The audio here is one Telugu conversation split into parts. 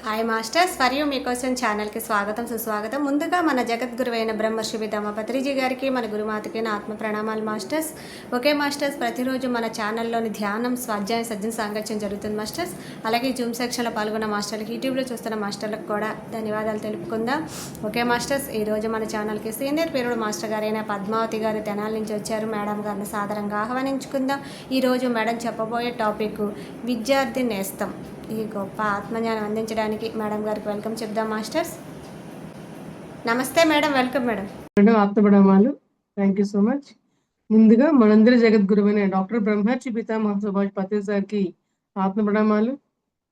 హాయ్ మాస్టర్స్, మరియు మీకోసం ఛానల్కి స్వాగతం సుస్వాగతం. ముందుగా మన జగద్గురువైన బ్రహ్మర్షి పితామహ పత్రిజీ గారికి, మన గురుమాతకి నా ఆత్మ ప్రణామాలు మాస్టర్స్. ఓకే మాస్టర్స్, ప్రతిరోజు మన ఛానల్లోని ధ్యానం, స్వాధ్యాయం, సజ్జన సాంగత్యం జరుగుతుంది మాస్టర్స్. అలాగే జూమ్ సెక్షన్లో పాల్గొన్న మాస్టర్లకి, యూట్యూబ్లో చూస్తున్న మాస్టర్లకు కూడా ధన్యవాదాలు తెలుపుకుందాం. ఓకే మాస్టర్స్, ఈరోజు మన ఛానల్కి సీనియర్ పీరియడ్ మాస్టర్ గారైన పద్మావతి గారు తెనాల నుంచి వచ్చారు. మేడం గారిని సాదరంగా ఆహ్వానించుకుందాం. ఈరోజు మేడం చెప్పబోయే టాపిక్ విద్యార్థి నేస్తం. ఈ గొప్ప ఆత్మజ్ఞానం అందించడానికి మేడం గారికి వెల్కమ్ చెప్దాం మాస్టర్స్. నమస్తే మేడం, వెల్కమ్ మేడం. మేడం ఆత్మప్రణామాలు. Thank you so much. ముందుగా మనందరి జగద్గురువైన డాక్టర్ బ్రహ్మర్షి పితామహ సుభాష్ పత్రి సార్కి ఆత్మప్రణామాలు.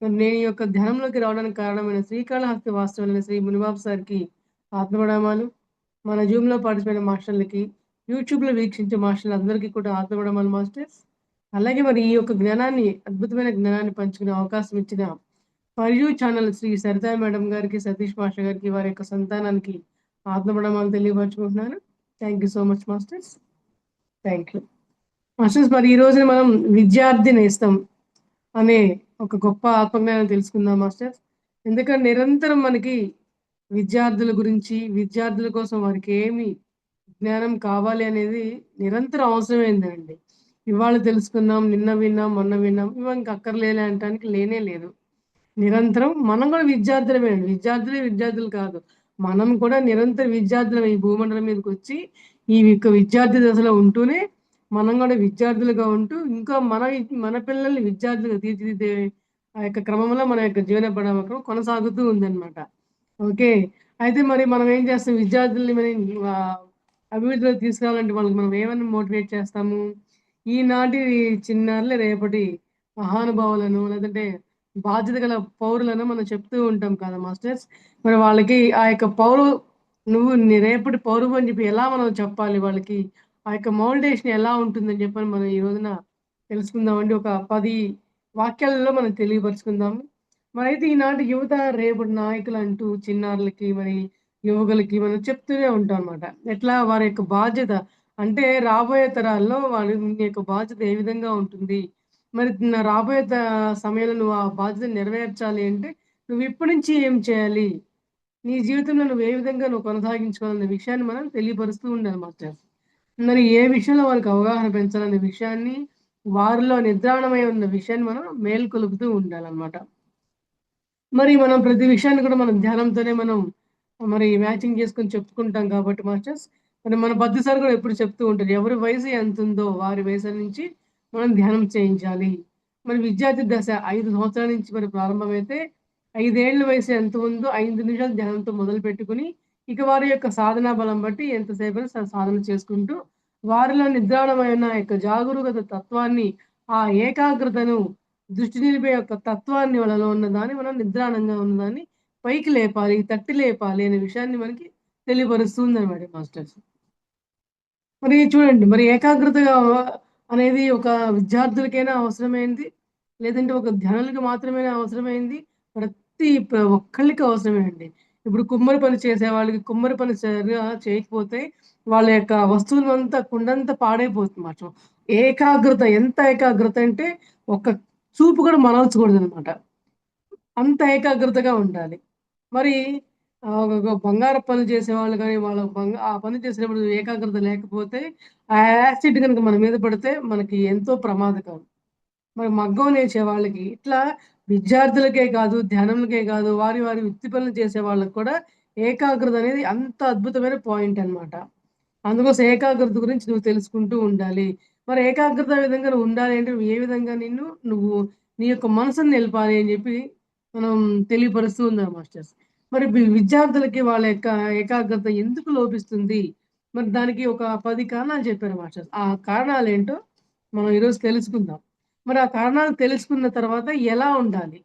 నేను ఈ యొక్క ధ్యానంలోకి రావడానికి కారణమైన శ్రీకాళహస్తి వాస్తవులైన శ్రీ మునిబాబు సార్కి ఆత్మప్రణామాలు. మన జూమ్లో పార్టిసిపేట్ మాస్టర్లకి, యూట్యూబ్లో వీక్షించే మాస్టర్లు అందరికీ కూడా ఆత్మప్రణామాలు మాస్టర్స్. అలాగే మరి ఈ యొక్క జ్ఞానాన్ని, అద్భుతమైన జ్ఞానాన్ని పంచుకునే అవకాశం ఇచ్చిన for channel Shri Sarita madam గారికి, సతీష్ మాస్టర్ గారికి, వారి యొక్క సంతానానికి ఆత్మప్రణామాలు తెలియపరచుకుంటున్నాను. Thank you so much masters. Thank you masters. మరి ఈ రోజున మనం విద్యార్థి నేస్తం అనే ఒక గొప్ప ఆత్మజ్ఞానం తెలుసుకుందాం మాస్టర్స్. ఎందుకంటే నిరంతరం మనకి విద్యార్థుల గురించి, విద్యార్థుల కోసం వారికి ఏమి జ్ఞానం కావాలి అనేది నిరంతరం అవసరమైందండి. ఇవాళ తెలుసుకున్నాం, నిన్న విన్నాం, మొన్న విన్నాం, ఇవాళ ఇంకా అక్కర్లేలే అనడానికి లేనే లేదు. నిరంతరం మనం కూడా విద్యార్థులమే అండి. విద్యార్థులు కాదు, మనం కూడా నిరంతర విద్యార్థులం. ఈ భూమండలం మీదకి వచ్చి ఈ యొక్క విద్యార్థి దశలో ఉంటూనే మనం కూడా విద్యార్థులుగా ఉంటూ ఇంకా మన పిల్లల్ని విద్యార్థులుగా తీర్చిదిద్దే ఆ యొక్క క్రమంలో మన యొక్క జీవన పడమకం కొనసాగుతూ ఉందన్నమాట. ఓకే, అయితే మరి మనం ఏం చేస్తాం? విద్యార్థుల్ని మరి అభివృద్ధిలో తీసుకురావాలంటే వాళ్ళకి మనం ఏమని మోటివేట్ చేస్తాము? ఈనాటి చిన్నారులే రేపటి మహానుభావులను, లేదంటే బాధ్యత గల పౌరులను మనం చెప్తూ ఉంటాం కదా మాస్టర్స్. మరి వాళ్ళకి ఆ యొక్క నువ్వు రేపటి పౌరువు అని చెప్పి ఎలా మనం చెప్పాలి? వాళ్ళకి ఆ యొక్క మౌల్డేషన్ ఎలా ఉంటుందని చెప్పని మనం ఈ రోజున తెలుసుకుందామండి. ఒక 10 వాక్యాలలో మనం తెలియపరుచుకుందాము. మరి అయితే ఈనాటి యువత రేపటి నాయకులు అంటూ చిన్నారులకి, మరి యువకులకి మనం చెప్తూనే ఉంటాం అనమాట. ఎట్లా వారి యొక్క బాధ్యత అంటే రాబోయే తరాల్లో వాళ్ళ యొక్క బాధ్యత ఏ విధంగా ఉంటుంది? మరి రాబోయే సమయంలో నువ్వు ఆ బాధ్యతను నెరవేర్చాలి అంటే నువ్వు ఇప్పటి నుంచి ఏం చేయాలి? నీ జీవితంలో నువ్వు ఏ విధంగా కొనసాగించుకోవాలనే విషయాన్ని మనం తెలియపరుస్తూ ఉండాలి మాస్టర్స్. మరి ఏ విషయంలో వాళ్ళకి అవగాహన పెంచాలనే విషయాన్ని, వారిలో నిద్రాణమై ఉన్న విషయాన్ని మనం మేల్కొలుపుతూ ఉండాలన్నమాట. మరి మనం ప్రతి విషయాన్ని కూడా మనం ధ్యానంతోనే మనం మరి మ్యాచింగ్ చేసుకొని చెప్పుకుంటాం కాబట్టి మాస్టర్స్, మరి మన బద్ది సార్ కూడా ఎప్పుడు చెప్తూ ఉంటారు, ఎవరి వయసు ఎంత ఉందో వారి వయసు నుంచి మనం ధ్యానం చేయించాలి. మరి విద్యార్థి దశ 5 సంవత్సరాల నుంచి మరి ప్రారంభమైతే 5 ఏళ్ల వయసు ఎంత ఉందో 5 నిమిషాలు ధ్యానంతో మొదలు పెట్టుకుని ఇక వారి యొక్క సాధనా బలం బట్టి ఎంతసేపు సాధన చేసుకుంటూ వారిలో నిద్రాణమైన యొక్క జాగరూకత తత్వాన్ని, ఆ ఏకాగ్రతను, దృష్టి నిలిపే యొక్క తత్వాన్ని, వాళ్ళలో ఉన్నదాన్ని మనం నిద్రాణంగా ఉన్నదాన్ని పైకి లేపాలి, తట్టి లేపాలి అనే విషయాన్ని మనకి తెలియపరుస్తుందన్నమాట మాస్టర్స్. మరి చూడండి, మరి ఏకాగ్రతగా అనేది ఒక విద్యార్థులకైనా అవసరమైంది, లేదంటే ఒక ధ్యానులకి మాత్రమే అవసరమైంది, ప్రతి ఒక్కళ్ళకి అవసరమే అండి. ఇప్పుడు కుమ్మరి పని చేసే వాళ్ళకి కుమ్మరి పని సరిగా చేయకపోతే వాళ్ళ యొక్క వస్తువులంతా కుండంతా పాడైపోతుంది మాట. ఏకాగ్రత, ఎంత ఏకాగ్రత అంటే ఒక చూపు కూడా మరల్చకూడదు అనమాట. అంత ఏకాగ్రతగా ఉండాలి. మరి బంగారపు పని చేసేవాళ్ళు గాని, ఆ పని చేసేటప్పుడు ఏకాగ్రత లేకపోతే ఆ యాసిడ్ గనుక మన మీద పడితే మనకి ఎంతో ప్రమాదకరం. మరి మగ్గం నేసే వాళ్ళకి ఇట్లా విద్యార్థులకే కాదు, ధ్యానంలకే కాదు, వారి వృత్తి పనులు చేసే వాళ్ళకి కూడా ఏకాగ్రత అనేది అంత అద్భుతమైన పాయింట్ అన్నమాట. అందుకోసం ఏకాగ్రత గురించి నువ్వు తెలుసుకుంటూ ఉండాలి. మరి ఏకాగ్రత విధంగా నువ్వు ఉండాలి అంటే నువ్వు ఏ విధంగా నువ్వు నీ యొక్క మనసుని నిలపాలి అని చెప్పి మనం తెలియపరుస్తూ ఉన్నాం మాస్టర్స్. మరి విద్యార్థులకి వాళ్ళ యొక్క ఏకాగ్రత ఎందుకు లోపిస్తుంది? మరి దానికి ఒక 10 కారణాలు చెప్పారు మాస్టర్స్. ఆ కారణాలేంటో మనం ఈరోజు తెలుసుకుందాం. మరి ఆ కారణాలు తెలుసుకున్న తర్వాత ఎలా ఉండాలి?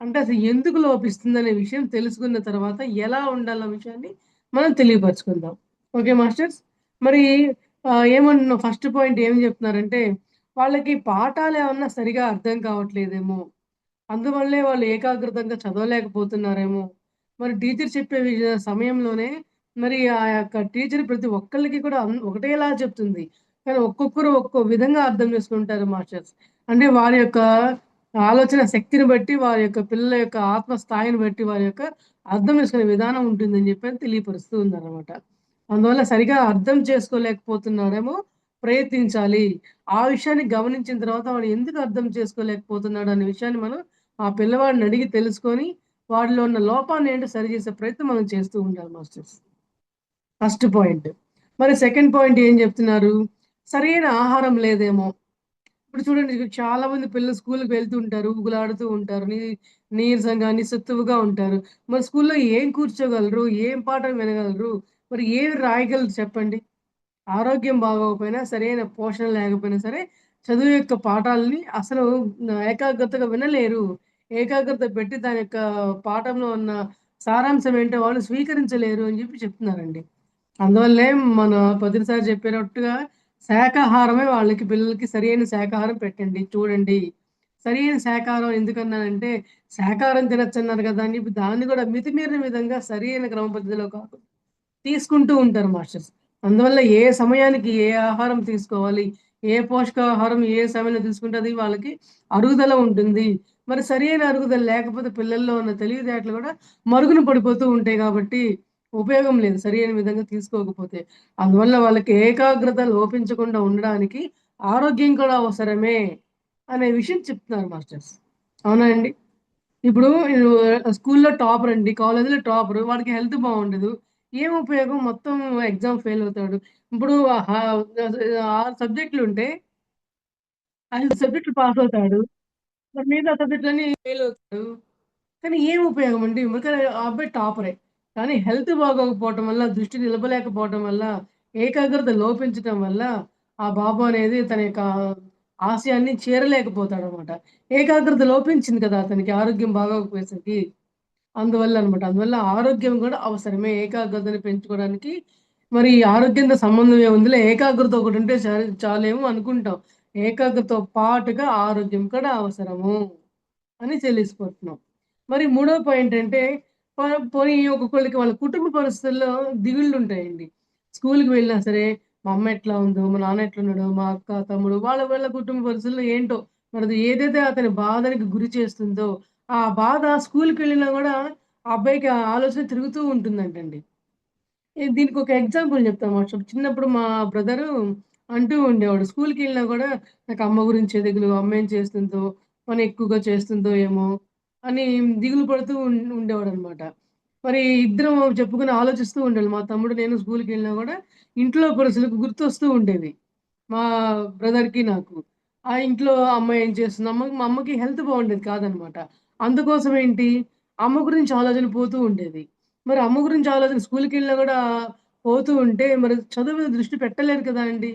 అంటే అసలు ఎందుకు లోపిస్తుందనే విషయం తెలుసుకున్న తర్వాత ఎలా ఉండాలన్న విషయాన్ని మనం తెలియపరుచుకుందాం. Okay masters. మరి ఏమంటున్నాం, ఫస్ట్ పాయింట్ ఏం చెప్తున్నారంటే వాళ్ళకి పాఠాలేమన్నా సరిగా అర్థం కావట్లేదేమో, అందువల్లే వాళ్ళు ఏకాగ్రతంగా చదవలేకపోతున్నారేమో. మరి టీచర్ చెప్పే సమయంలోనే మరి ఆ యొక్క టీచర్ ప్రతి ఒక్కళ్ళకి కూడా ఒకటేలా చెప్తుంది. కానీ ఒక్కొక్కరు ఒక్కో విధంగా అర్థం చేసుకుంటారు మాస్టర్స్. అంటే వారి యొక్క ఆలోచన శక్తిని బట్టి వారి యొక్క పిల్లల యొక్క ఆత్మ స్థాయిని బట్టి వారి యొక్క అర్థం చేసుకునే విధానం ఉంటుందని చెప్పి తెలియపరుస్తూ ఉందన్నమాట. అందువల్ల సరిగా అర్థం చేసుకోలేకపోతున్నాడేమో, ప్రయత్నించాలి. ఆ విషయాన్ని గమనించిన తర్వాత వాడు ఎందుకు అర్థం చేసుకోలేకపోతున్నాడు అనే విషయాన్ని మనం ఆ పిల్లవాడిని అడిగి తెలుసుకొని, వాడిలో ఉన్న లోపాన్ని ఏంటో సరిచేసే ప్రయత్నం మనం చేస్తూ ఉండాలి మాస్టర్స్. First point. మరి సెకండ్ పాయింట్ ఏం చెప్తున్నారు? సరైన ఆహారం లేదేమో. ఇప్పుడు చూడండి, చాలా మంది పిల్లలు స్కూల్‌కి వెళ్తూ ఉంటారు. ఊగులాడుతూ ఉంటారు. నీరసంగా, నిస్సత్తువగా ఉంటారు. మరి స్కూల్‌లో ఏం కూర్చోగలరు? ఏం పాఠం వినగలరు? మరి ఏవి రాయగలరు చెప్పండి? ఆరోగ్యం బాగోకపోయినా, సరైన పోషణ లేకపోయినా సరే, చదువు యొక్క పాఠాలని అసలు ఏకాగ్రతగా వినలేరు. ఏకాగ్రత పెట్టి దాని యొక్క పాఠంలో ఉన్న సారాంశం ఏంటో వాళ్ళు స్వీకరించలేరు అని చెప్పి చెప్తున్నారండి. అందువల్లే మన పొద్దున సార్ చెప్పినట్టుగా శాకాహారమే పిల్లలకి సరియైన శాకాహారం పెట్టండి. చూడండి. సరియైన శాకాహారం ఎందుకన్నానంటే, శాకాహారం తినొచ్చన్నారు గదా అని చెప్పి దాన్ని గూడా మితిమీరిన విధంగా సరియైన క్రమ పద్ధతిలో కాకుండా తీసుకుంటూ ఉంటారు మాస్టర్స్. అందువల్ల ఏ సమయానికి ఏ ఆహారం తీసుకోవాలి, ఏ పోషకాహారం ఏ సమయంలో తీసుకుంటే అది వాళ్ళకి అరుగుదల ఉంటుంది. మరి సరియైన అరుగుదల లేకపోతే పిల్లల్లో ఉన్న తెలివితేటలు గూడా మరుగున పడిపోతూ ఉంటాయి గాబట్టి ఉపయోగం లేదు సరియైన విధంగా తీసుకోకపోతే. అందువల్ల వాళ్ళకి ఏకాగ్రత లోపించకుండా ఉండడానికి ఆరోగ్యం కూడా అవసరమే అనే విషయం చెప్తున్నారు మాస్టర్స్. అవునా అండి? ఇప్పుడు స్కూల్‌లో టాపర్ అండి. కాలేజ్‌లో టాపరు. వాడికి హెల్త్ బావుండదు. ఏం ఉపయోగం? మొత్తం ఎగ్జామ్ ఫెయిల్ అవుతాడు. ఇప్పుడు 6 సబ్జెక్టులుంటే 5 సబ్జెక్టులు పాస్ అవుతాడు. మరి మిగతా సబ్జెక్టులన్నీ ఫెయిల్ అవుతాడు. కానీ ఏం ఉపయోగం అండి? ఊరికనే ఆ అబ్బాయి టాపరే. కానీ హెల్త్ బాగోకపోవటం వల్ల, దృష్టి నిలపలేకపోవటం వల్ల, ఏకాగ్రత లోపించటం వల్ల ఆ బాబు అనేది తన యొక్క ఆశయాన్ని చేరలేకపోతాడనమాట. ఏకాగ్రత లోపించింది కదా! అతనికి ఆరోగ్యం బాగోకపోయేసరికి. అందువల్లనమాట. అందువల్ల ఆరోగ్యం గూడా అవసరమే. ఏకాగ్రతని పెంచుకోవడానికి మరి ఆరోగ్యంతో సంబంధం ఏముందిలే, ఏకాగ్రత ఒకటుంటే చాలేమో అనుకుంటాం. ఏకాగ్రతతో పాటుగా ఆరోగ్యం కూడా అవసరము అని తెలియజేసుకుంటున్నాం. మరి మూడో పాయింట్ అంటే పోనీ ఒక్కొక్కళ్ళకి వాళ్ళ కుటుంబ పరిస్థితుల్లో దిగుళ్ళుంటాయండి. స్కూలుకి వెళ్ళినా సరే, మా అమ్మ ఎట్లా ఉందో, మా నాన్న ఎట్లున్నాడో, మా అక్క, తమ్ముడు వాళ్ళ కుటుంబ పరిస్థితుల్లో ఏంటో మనది ఏదైతే అతని బాధనికి గురి చేస్తుందో, ఆ బాధ స్కూలుకెళ్ళినా గూడా ఆ అబ్బాయికి ఆ ఆలోచన తిరుగుతూ ఉంటుందంటండి. దీనికొక ఎగ్జాంపుల్ చెప్తాను మాస్టర్. చిన్నప్పుడు మా బ్రదరు అంటూ ఉండేవాడు. స్కూలుకెళ్ళినా గూడా నాకు అమ్మ గురించే దిగులు. అమ్మ ఏం చేస్తుందో, పని ఎక్కువగా చేస్తుందో ఏమో అని దిగులు పడుతూ ఉండేవాడనమాట. మరి ఇద్దరం చెప్పుకొని ఆలోచిస్తూ ఉండేవాళ్ళం. మా తమ్ముడు, నేను స్కూలుకెళ్ళినా గూడా ఇంట్లో పరిస్థితులు గుర్తొస్తూ ఉండేవి. మా బ్రదర్‌కి నాకు. ఆ ఇంట్లో అమ్మ ఏం చేస్తుంది? మా అమ్మకి హెల్త్ బాగుండేది కాదనమాట. అందుకోసం ఏంటి, అమ్మ గురించి ఆలోచన పోతూ ఉండేది. మరి అమ్మ గురించి ఆలోచన స్కూలుకెళ్ళినా గూడా పోతూ ఉంటే, మరి చదువు మీద దృష్టి పెట్టలేరు కదా అండి!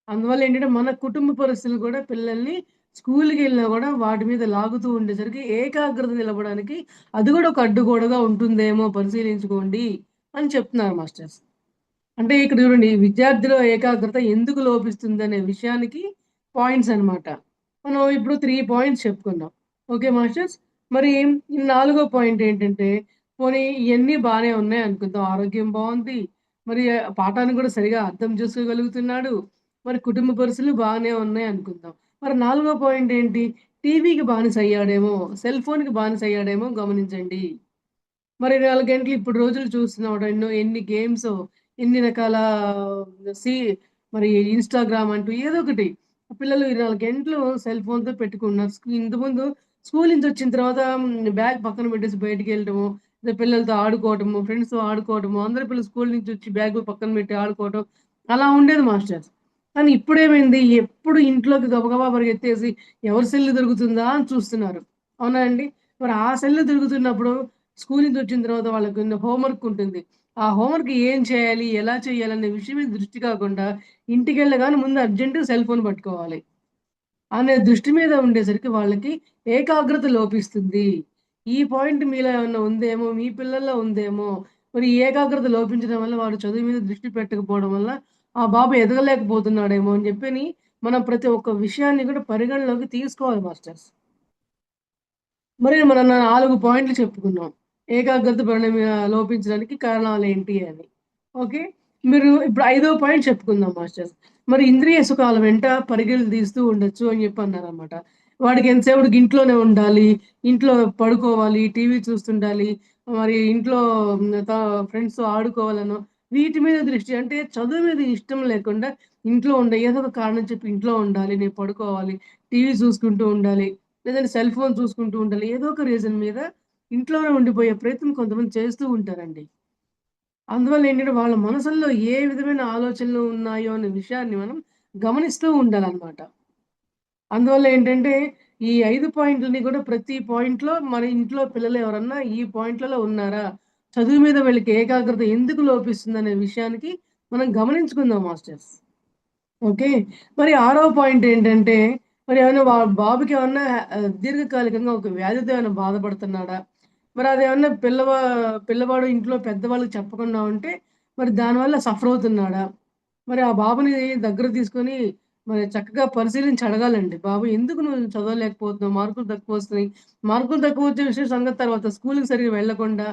అందువల్ల ఏంటంటే, మన కుటుంబ పరిస్థితులు కూడా పిల్లల్ని స్కూలుకెళ్ళినా గూడా వాటి మీద లాగుతూ ఉండేసరికి ఏకాగ్రత నిలపడానికి అది గూడా ఒక అడ్డుగోడగా ఉంటుందేమో పరిశీలించుకోండి అని చెప్తున్నారు మాస్టర్స్. అంటే ఇక్కడ చూడండి, విద్యార్థిలో ఏకాగ్రత ఎందుకు లోపిస్తుందనే విషయానికి పాయింట్స్ అన్నమాట. మనం ఇప్పుడు 3 పాయింట్స్ చెప్పుకున్నాం. Okay masters. మరి ఈ నాలుగో పాయింట్ ఏంటంటే, పోనీ ఇయన్నీ బానే ఉన్నాయనుకుందాం. ఆరోగ్యం బావుంది. మరి పాఠాన్ని కూడా సరిగా అర్థం చేసుకోగలుగుతున్నాడు. మరి కుటుంబ పరిస్థితులు బాగానే ఉన్నాయనుకుందాం. మరి నాలుగో పాయింట్ ఏంటి? టీవీకి బానిసయ్యాడేమో, సెల్ ఫోన్‌కి బానిసయ్యాడేమో గమనించండి. మరి 4 గంటలు ఇప్పుడు రోజులు చూస్తున్నాం. ఎన్ని గేమ్సో, ఎన్ని రకాల సి మరి ఇన్‌స్టాగ్రామ్ అంటూ ఏదో ఒకటి. పిల్లలు 24 గంటలు సెల్ ఫోన్‌తో పెట్టుకున్నారు. ఇంతకుముందు స్కూల్ నుంచి వచ్చిన తర్వాత బ్యాగ్ పక్కన పెట్టేసి బయటికెళ్ళటము, లేదా పిల్లలతో ఆడుకోవటము, ఫ్రెండ్స్‌తో ఆడుకోవటము, అందరు పిల్లలు స్కూల్ నుంచి వచ్చి బ్యాగ్ పక్కన పెట్టి ఆడుకోవటం, అలా ఉండేది మాస్టర్స్. కానీ ఇప్పుడేమైంది? ఎప్పుడు ఇంట్లోకి గబగబా పరిగెత్తేసి ఎవరి సెల్ దొరుకుతుందా అని చూస్తున్నారు. అవునా అండి? మరి ఆ సెల్ దొరుకుతున్నప్పుడు స్కూల్ నుంచి వచ్చిన తర్వాత వాళ్ళకున్న హోంవర్క్ ఉంటుంది. ఆ హోంవర్క్ ఏం చేయాలి? ఎలా చేయాలనే విషయం మీద దృష్టి కాకుండా ఇంటికెళ్ళగానే ముందు అర్జెంట్‌గా సెల్ ఫోన్ పట్టుకోవాలి అనే దృష్టి మీద ఉండేసరికి వాళ్ళకి ఏకాగ్రత లోపిస్తుంది. ఈ పాయింట్ మీలో ఏమన్నా ఉందేమో, మీ పిల్లల్లో ఉందేమో, మరి ఈ ఏకాగ్రత లోపించడం వల్ల వాడు చదువు మీద దృష్టి పెట్టకపోవడం వల్ల ఆ బాబు ఎదగలేకపోతున్నాడేమో అని చెప్పని మనం ప్రతి ఒక్క విషయాన్ని కూడా పరిగణలోకి తీసుకోవాలి మాస్టర్స్. మరి మనం 4 పాయింట్లు చెప్పుకున్నాం. ఏకాగ్రత లోపించడానికి కారణాలేంటి అని. ఓకే. మీరు ఇప్పుడు ఐదో పాయింట్ చెప్పుకుందాం మాస్టర్స్. మరి ఇంద్రియ సుఖాల వెంట పరుగులు తీస్తూ ఉండొచ్చు అని చెప్పి అన్నారన్నమాట. వాడికి ఎంతసేపటికి ఇంట్లోనే ఉండాలి, ఇంట్లో పడుకోవాలి, టీవీ చూస్తుండాలి, మరి ఇంట్లో ఫ్రెండ్స్‌తో ఆడుకోవాలనో, వీటి మీద దృష్టి అంటే చదువు మీద ఇష్టం లేకుండా ఇంట్లో ఏదో ఒక కారణం చెప్పి ఇంట్లో ఉండాలి, నేను పడుకోవాలి, టీవీ చూసుకుంటూ ఉండాలి, లేదంటే సెల్ ఫోన్ చూసుకుంటూ ఉండాలి. ఏదో ఒక రీజన్ మీద ఇంట్లోనే ఉండిపోయే ప్రయత్నం కొంతమంది చేస్తూ ఉంటారండి. అందువల్ల ఏంటంటే వాళ్ళ మనసుల్లో ఏ విధమైన ఆలోచనలు ఉన్నాయో అనే విషయాన్ని మనం గమనిస్తూ ఉండాలనమాట. అందువల్ల ఏంటంటే, ఈ 5 పాయింట్లని కూడా ప్రతి పాయింట్‌లో మన ఇంట్లో పిల్లలు ఎవరన్నా ఈ పాయింట్‌లలో ఉన్నారా? చదువు మీద వీళ్ళకి ఏకాగ్రత ఎందుకు లోపిస్తుందనే విషయానికి మనం గమనించుకుందాం మాస్టర్స్. ఓకే. మరి ఆరో పాయింట్ ఏంటంటే, మరి ఏమన్నా బాబుకి ఏమన్నా దీర్ఘకాలికంగా ఒక వ్యాధితో ఏమైనా బాధపడుతున్నాడా? మరి అదేమన్నా పిల్లవాడు ఇంట్లో పెద్దవాళ్ళకి చెప్పకుండా ఉంటే, మరి దానివల్ల సఫర్ అవుతున్నాడా? మరి ఆ బాబుని దగ్గరకు తీసుకొని మరి చక్కగా పరిశీలించి అడగాలండి. బాబు ఎందుకు నువ్వు చదవలేకపోతున్నావు? మార్కులు తక్కువొస్తున్నాయి. మార్కులు తక్కువొచ్చే విషయం సంగతి తర్వాత స్కూలుకి సరిగ్గా వెళ్ళకుండా,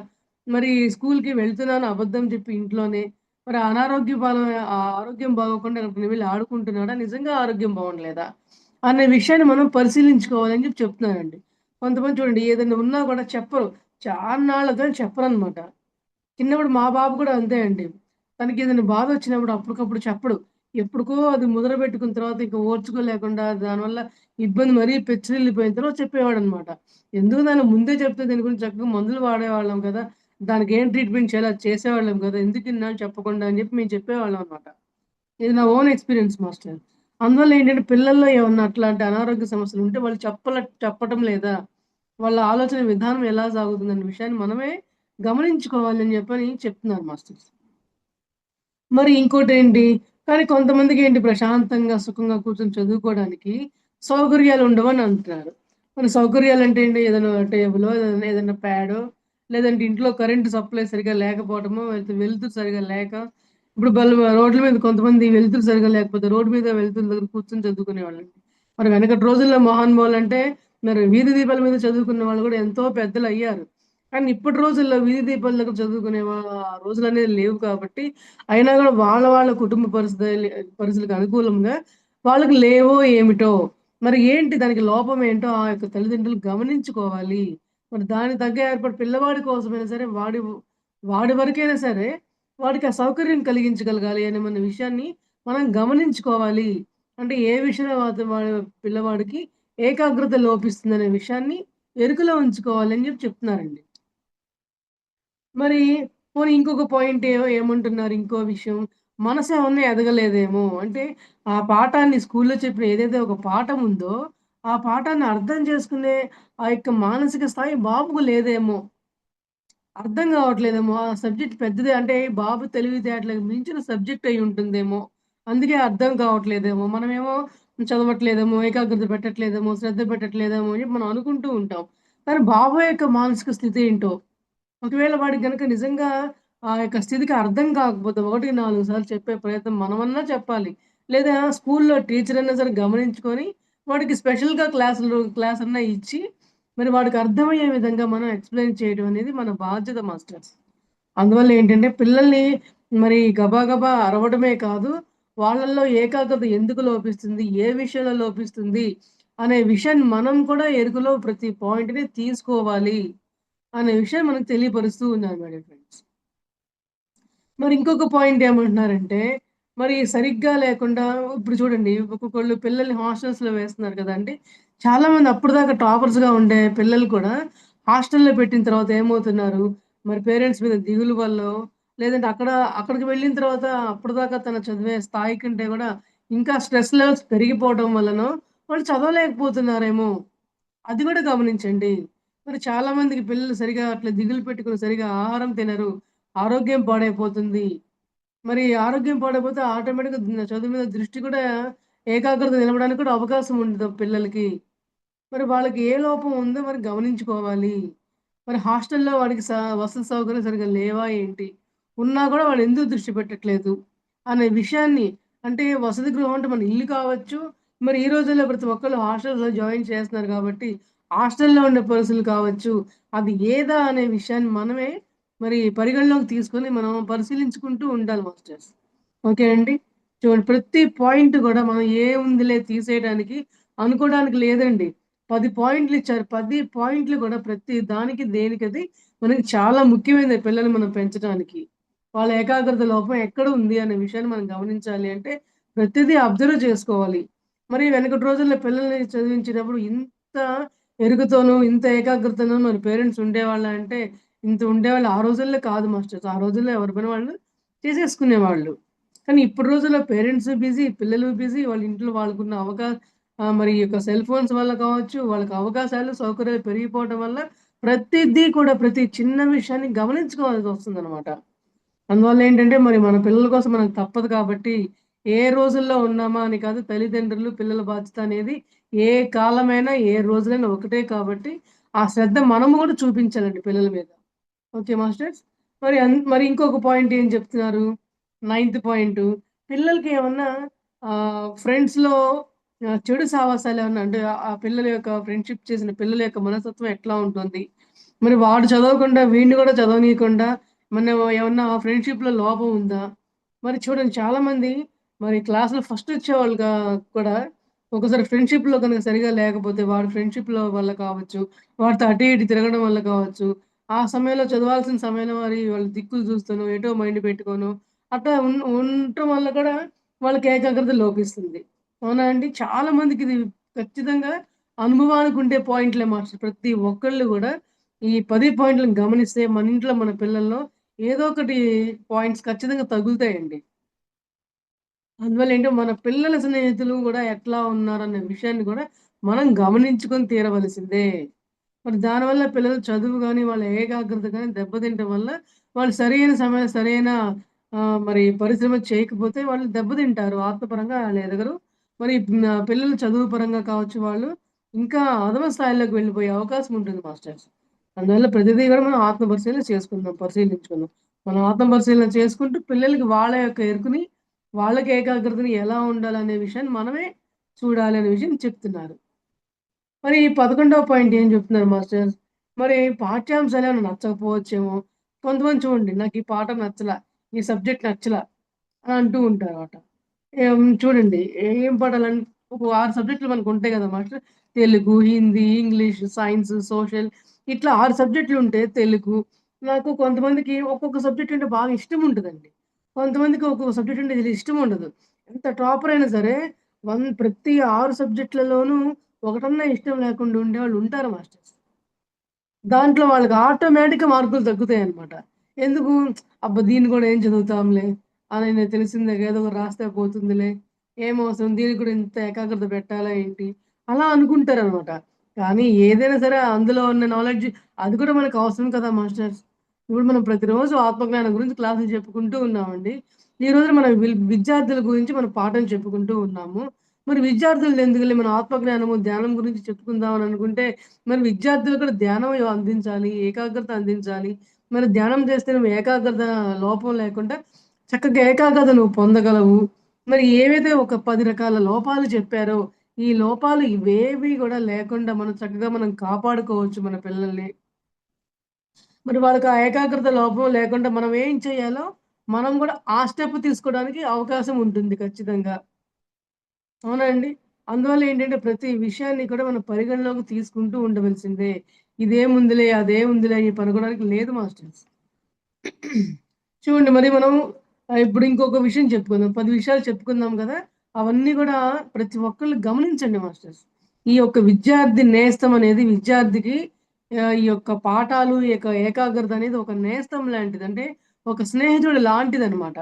మరి స్కూలుకి వెళ్తున్నాను అబద్ధం చెప్పి ఇంట్లోనే మరి ఆరోగ్యం బాగోకుండా ఎక్కడికైనా వెళ్లి ఆడుకుంటున్నాడా? నిజంగా ఆరోగ్యం బాగుండలేదా? అనే విషయాన్ని మనం పరిశీలించుకోవాలని చెప్తున్నానండి. కొంతమంది చూడండి ఏదైనా ఉన్నా కూడా చెప్పరు. చాన్నాళ్ళకి గాని చెప్పరనమాట. చిన్నప్పుడు మా బాబు కూడా అంతే అండి. తనకేదైనా బాధొచ్చినప్పుడు అప్పటికప్పుడు చెప్పడు. ఎప్పటికో అది ముదరబెట్టుకున్న తర్వాత ఇంక ఓర్చుకోలేకుండా దానివల్ల ఇబ్బంది మరీ పెచ్చిరిల్లిపోయిన తర్వాత చెప్పేవాడనమాట. ఎందుకు నాన్న ముందే చెప్తే దీని గురించి చక్కగా మందులు వాడేవాళ్ళం కదా! దానికేం ట్రీట్‌మెంట్ చేయాలో అది చేసేవాళ్ళం కదా! ఎందుకు ఇన్నాళ్ళు చెప్పకుండా అని చెప్పి మేము చెప్పేవాళ్ళం అనమాట. ఇది నా ఓన్ ఎక్స్‌పీరియన్స్ మాస్టర్. అందువల్ల ఏంటంటే పిల్లల్లో ఏమన్నా అట్లాంటి అనారోగ్య సమస్యలుంటే వాళ్ళు చెప్పటం లేదా? వాళ్ళ ఆలోచన విధానం ఎలా సాగుతుందనే విషయాన్ని మనమే గమనించుకోవాలని చెప్పని చెప్తున్నారు మాస్టర్స్. మరి ఇంకోటేంటి, కానీ కొంతమందికేంటి ప్రశాంతంగా, సుఖంగా కూర్చొని చదువుకోవడానికి సౌకర్యాలు ఉండవని అంటున్నారు. మరి సౌకర్యాలంటే ఏంటి? ఏదైనా టేబులో, ఏదైనా ప్యాడో, లేదంటే ఇంట్లో కరెంట్ సప్లై సరిగ్గా లేకపోవటమో, లేకపోతే వెలుతురు సరిగ్గా లేక, ఇప్పుడు రోడ్ల మీద కొంతమంది వెలుతురు సరిగ్గా లేకపోతే రోడ్డు మీద వెలుతురు దగ్గర కూర్చొని చదువుకునేవాళ్ళండి. మరి వెనకటి రోజుల్లో మహానుభావులంటే మరి వీధి దీపాల మీద చదువుకున్న వాళ్ళు గూడా ఎంతో పెద్దలయ్యారు. కానీ ఇప్పటి రోజుల్లో వీధి దీపాల దగ్గర చదువుకునే రోజులనేవి లేవు కాబట్టి అయినా గూడా వాళ్ళ కుటుంబ పరిస్థితులకు అనుకూలంగా వాళ్ళకి లేవో ఏమిటో! మరి ఏంటి దానికి లోపమేంటో ఆ యొక్క తల్లిదండ్రులు గమనించుకోవాలి. మరి దానికి తగ్గ ఏర్పాటు పిల్లవాడి కోసమైనా సరే, వాడి వరకైనా సరే, వాడికి ఆ సౌకర్యం కలిగించగలగాలి అనే మన విషయాన్ని మనం గమనించుకోవాలి. అంటే ఏ విషయంలో పిల్లవాడికి ఏకాగ్రత లోపిస్తుందనే విషయాన్ని ఎరుకలో ఉంచుకోవాలి అని చెప్తున్నారండి. మరి పోనీ ఇంకొక పాయింట్ ఏమంటున్నారు ఇంకో విషయం, మనసేమన్నా ఎదగలేదేమో! అంటే ఆ పాఠాన్ని స్కూల్‌లో చెప్పిన ఏదైతే ఒక పాఠం ఉందో, ఆ పాఠాన్ని అర్థం చేసుకునే ఆ యొక్క మానసిక స్థాయి బాబుకు లేదేమో! అర్థం కావట్లేదేమో! ఆ సబ్జెక్ట్ పెద్దదే అంటే బాబు తెలివితేటలకు మించిన సబ్జెక్ట్ అయ్యుంటుందేమో! అందుకే అర్థం కావట్లేదేమో! మనమేమో చదవట్లేదేమో, ఏకాగ్రత పెట్టట్లేదేమో, శ్రద్ధ పెట్టట్లేదేమో అని చెప్పి మనం అనుకుంటూ ఉంటాం. కానీ బాబు యొక్క మానసిక స్థితి ఏంటో ఒకవేళ వాడికి గనక నిజంగా ఆ యొక్క స్థితికి అర్థం కాకపోతే 1, 4 సార్లు చెప్పే ప్రయత్నం మనమన్నా చెప్పాలి. లేదా స్కూల్‌లో టీచర్ అన్నా సరే గమనించుకొని వాడికి స్పెషల్‌గా క్లాసన్నా ఇచ్చి మరి వాడికి అర్థమయ్యే విధంగా మనం ఎక్స్‌ప్లెయిన్ చేయడం అనేది మన బాధ్యత మాస్టర్స్. అందువల్ల ఏంటంటే పిల్లల్ని మరి గబా అరవడమే కాదు, వాళ్ళల్లో ఏకాగ్రత ఎందుకు లోపిస్తుంది? ఏ విషయంలో లోపిస్తుంది? అనే విషయాన్ని మనం కూడా ఎరుకలో ప్రతి పాయింట్‌ని తీసుకోవాలి. అనే విషయం మనకు తెలియపరుస్తూ ఉన్నారు మేడం ఫ్రెండ్స్. మరి ఇంకొక పాయింట్ ఏమంటున్నారంటే, మరి సరిగ్గా లేకుండా ఇప్పుడు చూడండి ఒక్కొక్కళ్ళు పిల్లల్ని హాస్టల్స్‌లో వేస్తున్నారు కదండీ! చాలామంది అప్పటిదాకా టాపర్స్‌గా ఉండే పిల్లలు కూడా హాస్టల్‌లో పెట్టిన తర్వాత ఏమవుతున్నారు, మరి పేరెంట్స్ మీద దిగులు వల్లో, లేదంటే అక్కడికి వెళ్ళిన తర్వాత అప్పటిదాకా తను చదివే స్థాయి కంటే కూడా ఇంకా స్ట్రెస్ లెవెల్స్ పెరిగిపోవడం వల్లనో వాళ్ళు చదవలేకపోతున్నారేమో! అది గూడా గమనించండి. మరి చాలా మందికి పిల్లలు సరిగా అట్లా దిగులు పెట్టుకొని సరిగా ఆహారం తినరు. ఆరోగ్యం పాడైపోతుంది. మరి ఆరోగ్యం పాడైపోతే ఆటోమేటిక్‌గా చదువు మీద దృష్టి కూడా ఏకాగ్రత నిలవడానికి కూడా అవకాశం ఉండదు పిల్లలకి. మరి వాళ్ళకి ఏ లోపం ఉందో మరి గమనించుకోవాలి. మరి హాస్టల్‌లో వాడికి వసతి సౌకర్యాలు సరిగ్గా లేవా ఏంటి? ఉన్నా గూడా వాళ్ళు ఎందుకు దృష్టి పెట్టట్లేదు? అనే విషయాన్ని అంటే వసతి గృహం అంటే మన ఇల్లు కావచ్చు. మరి ఈ రోజుల్లో ప్రతి ఒక్కళ్ళు హాస్టల్స్‌లో జాయిన్ చేస్తున్నారు కాబట్టి, హాస్టల్‌లో ఉండే పరిస్థితులు కావచ్చు. అది ఏదా అనే విషయాన్ని మనమే మరి పరిగణలోకి తీసుకొని మనం పరిశీలించుకుంటూ ఉండాలి మాస్టర్స్. ఓకే అండి. చూడండి ప్రతి పాయింట్ గూడా మనం ఏముందిలే తీసేయడానికి అనుకోవడానికి లేదండి. 10 పాయింట్లు ఇచ్చారు. 10 పాయింట్లు కూడా ప్రతి దానికి దేనికది మనకి చాలా ముఖ్యమైనది పిల్లల్ని మనం పెంచడానికి. వాళ్ళ ఏకాగ్రత లోపం ఎక్కడ ఉంది అనే విషయాన్ని మనం గమనించాలి అంటే ప్రతిదీ అబ్జర్వ్ చేసుకోవాలి. మరి వెనకటి రోజుల్లో పిల్లల్ని చదివించేటప్పుడు ఇంత ఎరుగుతోనూ, ఇంత ఏకాగ్రతను మన పేరెంట్స్ ఉండేవాళ్ళా అంటే ఇంత ఉండేవాళ్ళు ఆ రోజుల్లో కాదు మాస్టర్స్. ఆ రోజుల్లో ఎవరి పని వాళ్ళు చేసేసుకునేవాళ్ళు. కానీ ఇప్పుడు రోజుల్లో పేరెంట్స్ బిజీ, పిల్లలు బిజీ, వాళ్ళ ఇంట్లో వాళ్ళకున్న మరి ఈ యొక్క సెల్ ఫోన్స్ వల్ల కావచ్చు, వాళ్ళకి అవకాశాలు, సౌకర్యాలు పెరిగిపోవడం వల్ల ప్రతిదీ కూడా ప్రతి చిన్న విషయాన్ని గమనించుకోవాల్సొస్తుందనమాట. అందువల్లేంటంటే మరి మన పిల్లల కోసం మనకు తప్పదు కాబట్టి, ఏ రోజుల్లో ఉన్నామా అని కాదు తల్లిదండ్రులు, పిల్లల బాధ్యత అనేది ఏ కాలమైనా, ఏ రోజులైనా ఒకటే కాబట్టి, ఆ శ్రద్ధ మనము గూడా చూపించాలండి పిల్లల మీద. Okay masters. మరి ఇంకొక పాయింట్ ఏం చెప్తున్నారు? నైన్త్ పాయింటు పిల్లలకి ఏమన్నా ఫ్రెండ్స్‌లో చెడు సావాసాలేమన్నా అంటే ఆ పిల్లల యొక్క ఫ్రెండ్‌షిప్ చేసిన పిల్లల యొక్క మనస్తత్వం ఎట్లా ఉంటుంది? మరి వాడు చదవకుండా వీడిని గూడా చదవనీయకుండా మనం ఏమన్నా ఫ్రెండ్‌షిప్‌లో లోపం ఉందా? మరి చూడండి చాలామంది మరి క్లాస్‌లో ఫస్ట్ వచ్చేవాళ్ళు కూడా ఒక్కోసారి ఫ్రెండ్‌షిప్‌లో గనుక సరిగ్గా లేకపోతే వాడి ఫ్రెండ్‌షిప్‌లో వల్ల కావచ్చు, వాడితో అటు ఇటు తిరగడం వల్ల కావచ్చు, ఆ సమయంలో చదవాల్సిన సమయంలో మరి వాళ్ళు దిక్కులు చూస్తానో, ఎటో మైండ్ పెట్టుకోనో, అట్లా ఉండటం వల్ల కూడా వాళ్ళకి ఏకాగ్రత లోపిస్తుంది. అవునా అండి? చాలా మందికిది ఖచ్చితంగా అనుభవానికి ఉండే పాయింట్‌లే మాస్టర్. ప్రతి ఒక్కళ్ళు గూడా ఈ 10 పాయింట్‌లను గమనిస్తే మన ఇంట్లో మన పిల్లల్లో ఏదో ఒకటి పాయింట్స్ ఖచ్చితంగా తగులుతాయండి. అందువల్ల మన పిల్లల స్నేహితులు గూడా ఎట్లా ఉన్నారనే విషయాన్ని గూడా మనం గమనించుకొని తీరవలసిందే. మరి దానివల్ల పిల్లల చదువు గాని, వాళ్ళ ఏకాగ్రత గాని దెబ్బతింటం వల్ల వాళ్ళు సరైన సమయం సరైన మరి పరిశ్రమ చేయకపోతే వాళ్ళు దెబ్బతింటారు. ఆత్మపరంగా ఆళ్ళు ఎదగరు. మరి పిల్లలు చదువు పరంగా కావచ్చు వాళ్ళు ఇంకా అధమ స్థాయిలోకి వెళ్ళిపోయే అవకాశం ఉంటుంది మాస్టర్స్. అందువల్ల ప్రతిదీ గూడా మనం ఆత్మ పరిశీలన చేసుకుందాం, పరిశీలించుకుందాం. మనం ఆత్మ పరిశీలన చేసుకుంటూ పిల్లలకి వాళ్ళ యొక్క ఎరుకుని, వాళ్ళకి ఏకాగ్రతని ఎలా ఉండాలనే విషయాన్ని మనమే చూడాలి అనే విషయం చెప్తున్నారు. మరి 11వ పాయింట్ ఏం చెప్తున్నారు మాస్టర్స్? మరి పాఠ్యాంశాలేమైనా నచ్చకపోవచ్చేమో! కొంతమంది చూడండి నాకు ఈ పాఠం నచ్చలా, ఈ సబ్జెక్ట్ నచ్చలా అని అంటూ ఉంటారన్నమాట. చూడండి ఏం పాఠాలని ఒక 6 సబ్జెక్టులు మనకుంటాయి కదా master. Telugu, Hindi, English, science, social ఇట్లా 6 సబ్జెక్టులుంటే తెలుగు నాకు కొంతమందికి ఒక్కొక్క సబ్జెక్ట్ అంటే బాగా ఇష్టం ఉంటదండి. కొంతమందికి ఒక్కొక్క సబ్జెక్ట్ అంటే ఇష్టం ఉండదు. ఎంత టాపర్ అయినా సరే ప్రతి 6 సబ్జెక్టులలోనూ ఒకటన్నా ఇష్టం లేకుండా ఉండేవాళ్ళు ఉంటారు మాస్టర్స్. దాంట్లో వాళ్ళకి ఆటోమేటిక్‌గా మార్కులు తగ్గుతాయన్నమాట. ఎందుకు? అబ్బా! దీన్ని కూడా ఏం చదువుతాంలే. అని తెలిసిందే ఏదో ఒకటి రాస్తే పోతుందిలే. ఏమవసరం దీనికి కూడా ఇంత ఏకాగ్రత పెట్టాలా ఏంటి? అలా అనుకుంటారనమాట. కానీ ఏదైనా సరే అందులో ఉన్న నాలెడ్జ్ అది కూడా మనకు అవసరం కదా మాస్టర్స్. ఇప్పుడు మనం ప్రతిరోజు ఆత్మజ్ఞానం గురించి క్లాసులు చెప్పుకుంటూ ఉన్నామండి. ఈ రోజున మన విద్యార్థుల గురించి మనం పాఠం చెప్పుకుంటూ ఉన్నాము. మరి విద్యార్థులది ఎందుకులే మనం ఆత్మజ్ఞానము, ధ్యానం గురించి చెప్పుకుందాం అని అనుకుంటే మరి విద్యార్థులు కూడా ధ్యానం అందించాలి, ఏకాగ్రత అందించాలి. మరి ధ్యానం చేస్తే నువ్వు ఏకాగ్రత లోపం లేకుండా చక్కగా ఏకాగ్రత నువ్వు పొందగలవు. మరి ఏవైతే ఒక 10 రకాల లోపాలు చెప్పారో, ఈ లోపాలు ఇవేవి గూడా లేకుండా మనం కాపాడుకోవచ్చు మన పిల్లల్ని. మరి వాళ్ళకి ఆ ఏకాగ్రత లోపం లేకుండా మనం ఏం చేయాలో, మనం గూడా ఆ స్టెప్ తీసుకోవడానికి అవకాశం ఉంటుంది ఖచ్చితంగా. అవునా అండి? అందువల్ల ఏంటంటే ప్రతి విషయాన్ని కూడా మనం పరిగణలోకి తీసుకుంటూ ఉండవలసిందే. ఇదేముందిలే, అదేముందిలే అని పనుకోవడానికి లేదు మాస్టర్స్. చూడండి మరి మనం ఇప్పుడు ఇంకొక విషయం చెప్పుకుందాం. 10 విషయాలు చెప్పుకున్నాం గదా! అవన్నీ గూడా ప్రతి ఒక్కళ్ళు గమనించండి మాస్టర్స్. ఈ యొక్క విద్యార్థి నేస్తం అనేది విద్యార్థికి ఈ యొక్క పాఠాలు, ఈ యొక్క ఏకాగ్రత అనేది ఒక నేస్తం లాంటిది. అంటే ఒక స్నేహితుడు లాంటిదనమాట.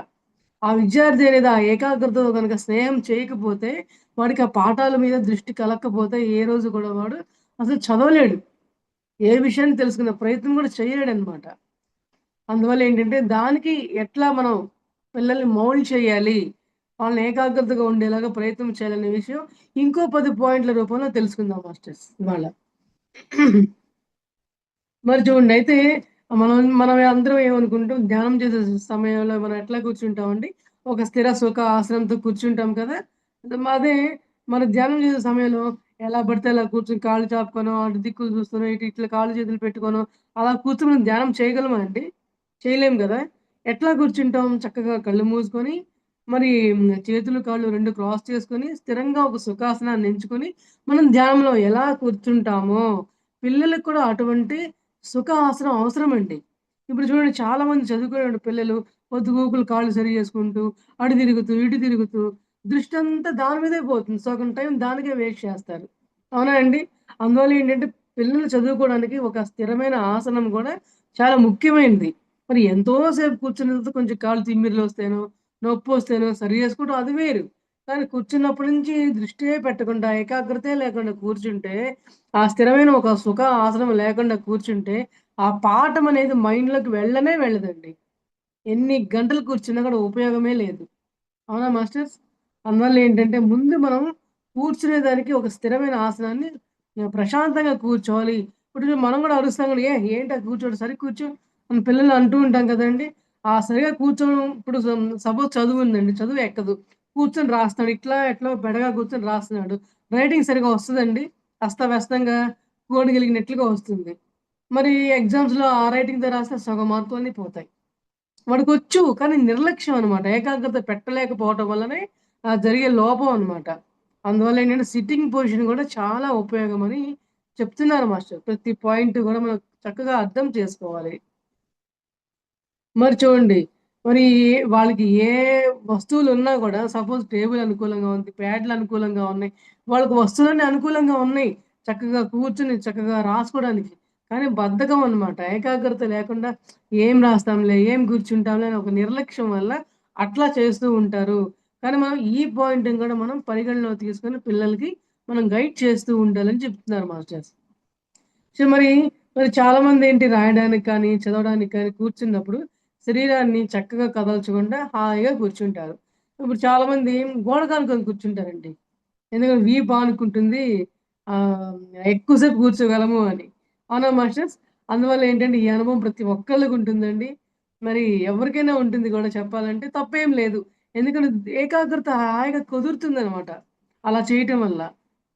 ఆ విద్యార్థి అనేది ఆ ఏకాగ్రతతో గనక స్నేహం చేయకపోతే, వాడికి ఆ పాఠాల మీద దృష్టి కలక్కపోతే ఏ రోజు కూడా వాడు అసలు చదవలేడు. ఏ విషయాన్ని తెలుసుకునే ప్రయత్నం కూడా చేయలేడనమాట. అందువల్ల ఏంటంటే, దానికి ఎట్లా మనం పిల్లల్ని మౌల్డ్ చేయాలి, వాళ్ళని ఏకాగ్రతగా ఉండేలాగా ప్రయత్నం చేయాలనే విషయం ఇంకో 10 పాయింట్ల రూపంలో తెలుసుకుందాం మాస్టర్స్ ఇవాళ. మరి చూడండి. అయితే మనం అందరం ఏమనుకుంటాం, ధ్యానం చేసే సమయంలో మనం ఎట్లా కూర్చుంటామండి, ఒక స్థిర సుఖ ఆసనంతో కూర్చుంటాం కదా! అదే మన ధ్యానం చేసే సమయంలో ఎలా పడితే అలా కూర్చొని కాళ్ళు చాపుకొనో, అటు దిక్కులు చూస్తూనో, ఇటు ఇట్లా కాళ్ళు చేతులు పెట్టుకొనో, అలా కూర్చొని మనం ధ్యానం చేయగలమా అండి? చేయలేం గదా! ఎట్లా కూర్చుంటాం? చక్కగా కళ్ళు మూసుకొని, మరి చేతులు, కాళ్ళు 2 క్రాస్ చేసుకొని స్థిరంగా ఒక సుఖాసనాన్ని ఎంచుకొని మనం ధ్యానంలో ఎలా కూర్చుంటామో, పిల్లలకి కూడా అటువంటి సుఖ ఆసనం అవసరమండి. ఇప్పుడు చూడండి చాలామంది చదువుకునే పిల్లలు పొద్దుగూకులు కాళ్ళు సరి చేసుకుంటూ, అటు తిరుగుతూ, ఇటు తిరుగుతూ దృష్టంతా దాని మీదే పోతుంది. సగం టైం దానికే వేస్ట్ చేస్తారు. అవునా అండి? అందువల్ల ఏంటంటే పిల్లలు చదువుకోవడానికి ఒక స్థిరమైన ఆసనం గూడా చాలా ముఖ్యమైనది. మరి ఎంతో సేపు కూర్చున్న తర్వాత కొంచెం కాళ్ళు తిమ్మిర్లొస్తేనో, నొప్పొస్తేనో సరి చేసుకోవడం అది వేరు. కానీ కూర్చున్నప్పటి నుంచి దృష్టియే పెట్టకుండా, ఏకాగ్రతే లేకుండా కూర్చుంటే, ఆ స్థిరమైన ఒక సుఖ ఆసనం లేకుండా కూర్చుంటే, ఆ పాఠం అనేది మైండ్‌లోకి వెళ్ళనే వెళ్ళదండి. ఎన్ని గంటలు కూర్చున్నా కూడా ఉపయోగమే లేదు. అవునా మాస్టర్స్? అందువల్ల ఏంటంటే ముందు మనం కూర్చునేదానికి ఒక స్థిరమైన ఆసనాన్ని ప్రశాంతంగా కూర్చోవాలి. ఇప్పుడు మనం గూడా అరుస్తాం గూడా, ఏంటి కూర్చోడు సరిగ్గా కూర్చో" మన పిల్లలు అంటూ ఉంటాం కదండీ! ఆ సరిగ్గా కూర్చోవడం ఇప్పుడు సపోజ్ చదువుందండి. చదువు ఎక్కదు. కూర్చొని రాస్తున్నాడు. ఇట్లా ఎట్లో బెడగా కూర్చొని రాస్తున్నాడు. రైటింగ్ సరిగ్గా వస్తదండి? అస్తవ్యస్తంగా కోడిగలిగినట్లుగా వస్తుంది. మరి ఎగ్జామ్స్‌లో ఆ రైటింగ్‌తో రాస్తే సగం మార్కులన్నీ పోతాయి. వాడికొచ్చు. కానీ నిర్లక్ష్యం అనమాట. ఏకాగ్రత పెట్టలేకపోవటం వల్లనే జరిగే లోపం అనమాట. అందువల్ల ఏంటంటే సిట్టింగ్ పొజిషన్ గూడా చాలా ఉపయోగమని చెప్తున్నారు మాస్టర్. ప్రతి పాయింట్ గూడా మనం చక్కగా అర్థం చేసుకోవాలి. మరి చూడండి. మరి వాళ్ళకి ఏ వస్తువులున్నా గూడా సపోజ్ టేబుల్ అనుకూలంగా ఉంది, ప్యాడ్‌లు అనుకూలంగా ఉన్నాయి. వాళ్ళకి వస్తువులన్నీ అనుకూలంగా ఉన్నాయి. చక్కగా కూర్చొని చక్కగా రాసుకోవడానికి. కానీ బద్ధకం అనమాట. ఏకాగ్రత లేకుండా ఏం రాస్తాంలే, ఏం కూర్చుంటాంలే అని ఒక నిర్లక్ష్యం వల్ల అట్లా చేస్తూ ఉంటారు. కానీ మనం ఈ పాయింట్‌ని గూడా మనం పరిగణలోకి తీసుకొని పిల్లలకి మనం గైడ్ చేస్తూ ఉండాలని చెప్తున్నారు మాస్టర్స్. సో, మరి చాలామందేంటి రాయడానికి కానీ, చదవడానికి కానీ కూర్చున్నప్పుడు శరీరాన్ని చక్కగా కదల్చకుండా హాయిగా కూర్చుంటారు. ఇప్పుడు చాలామంది గోడకు ఆనుకొని కూర్చుంటారండి. ఎందుకంటే వీపు ఆనుకుంటుంది. ఆహ్, ఎక్కువ సేపు కూర్చోగలము అని. అవునా మాస్టర్స్? అందువల్ల ఏంటంటే ఈ అనుభవం ప్రతి ఒక్కళ్ళకి ఉంటుందండి. మరి ఎవరికైనా ఉంటుంది గూడా చెప్పాలంటే తప్పేం లేదు. ఎందుకంటే ఏకాగ్రత హాయిగా కుదురుతుందనమాట అలా చేయటం వల్ల.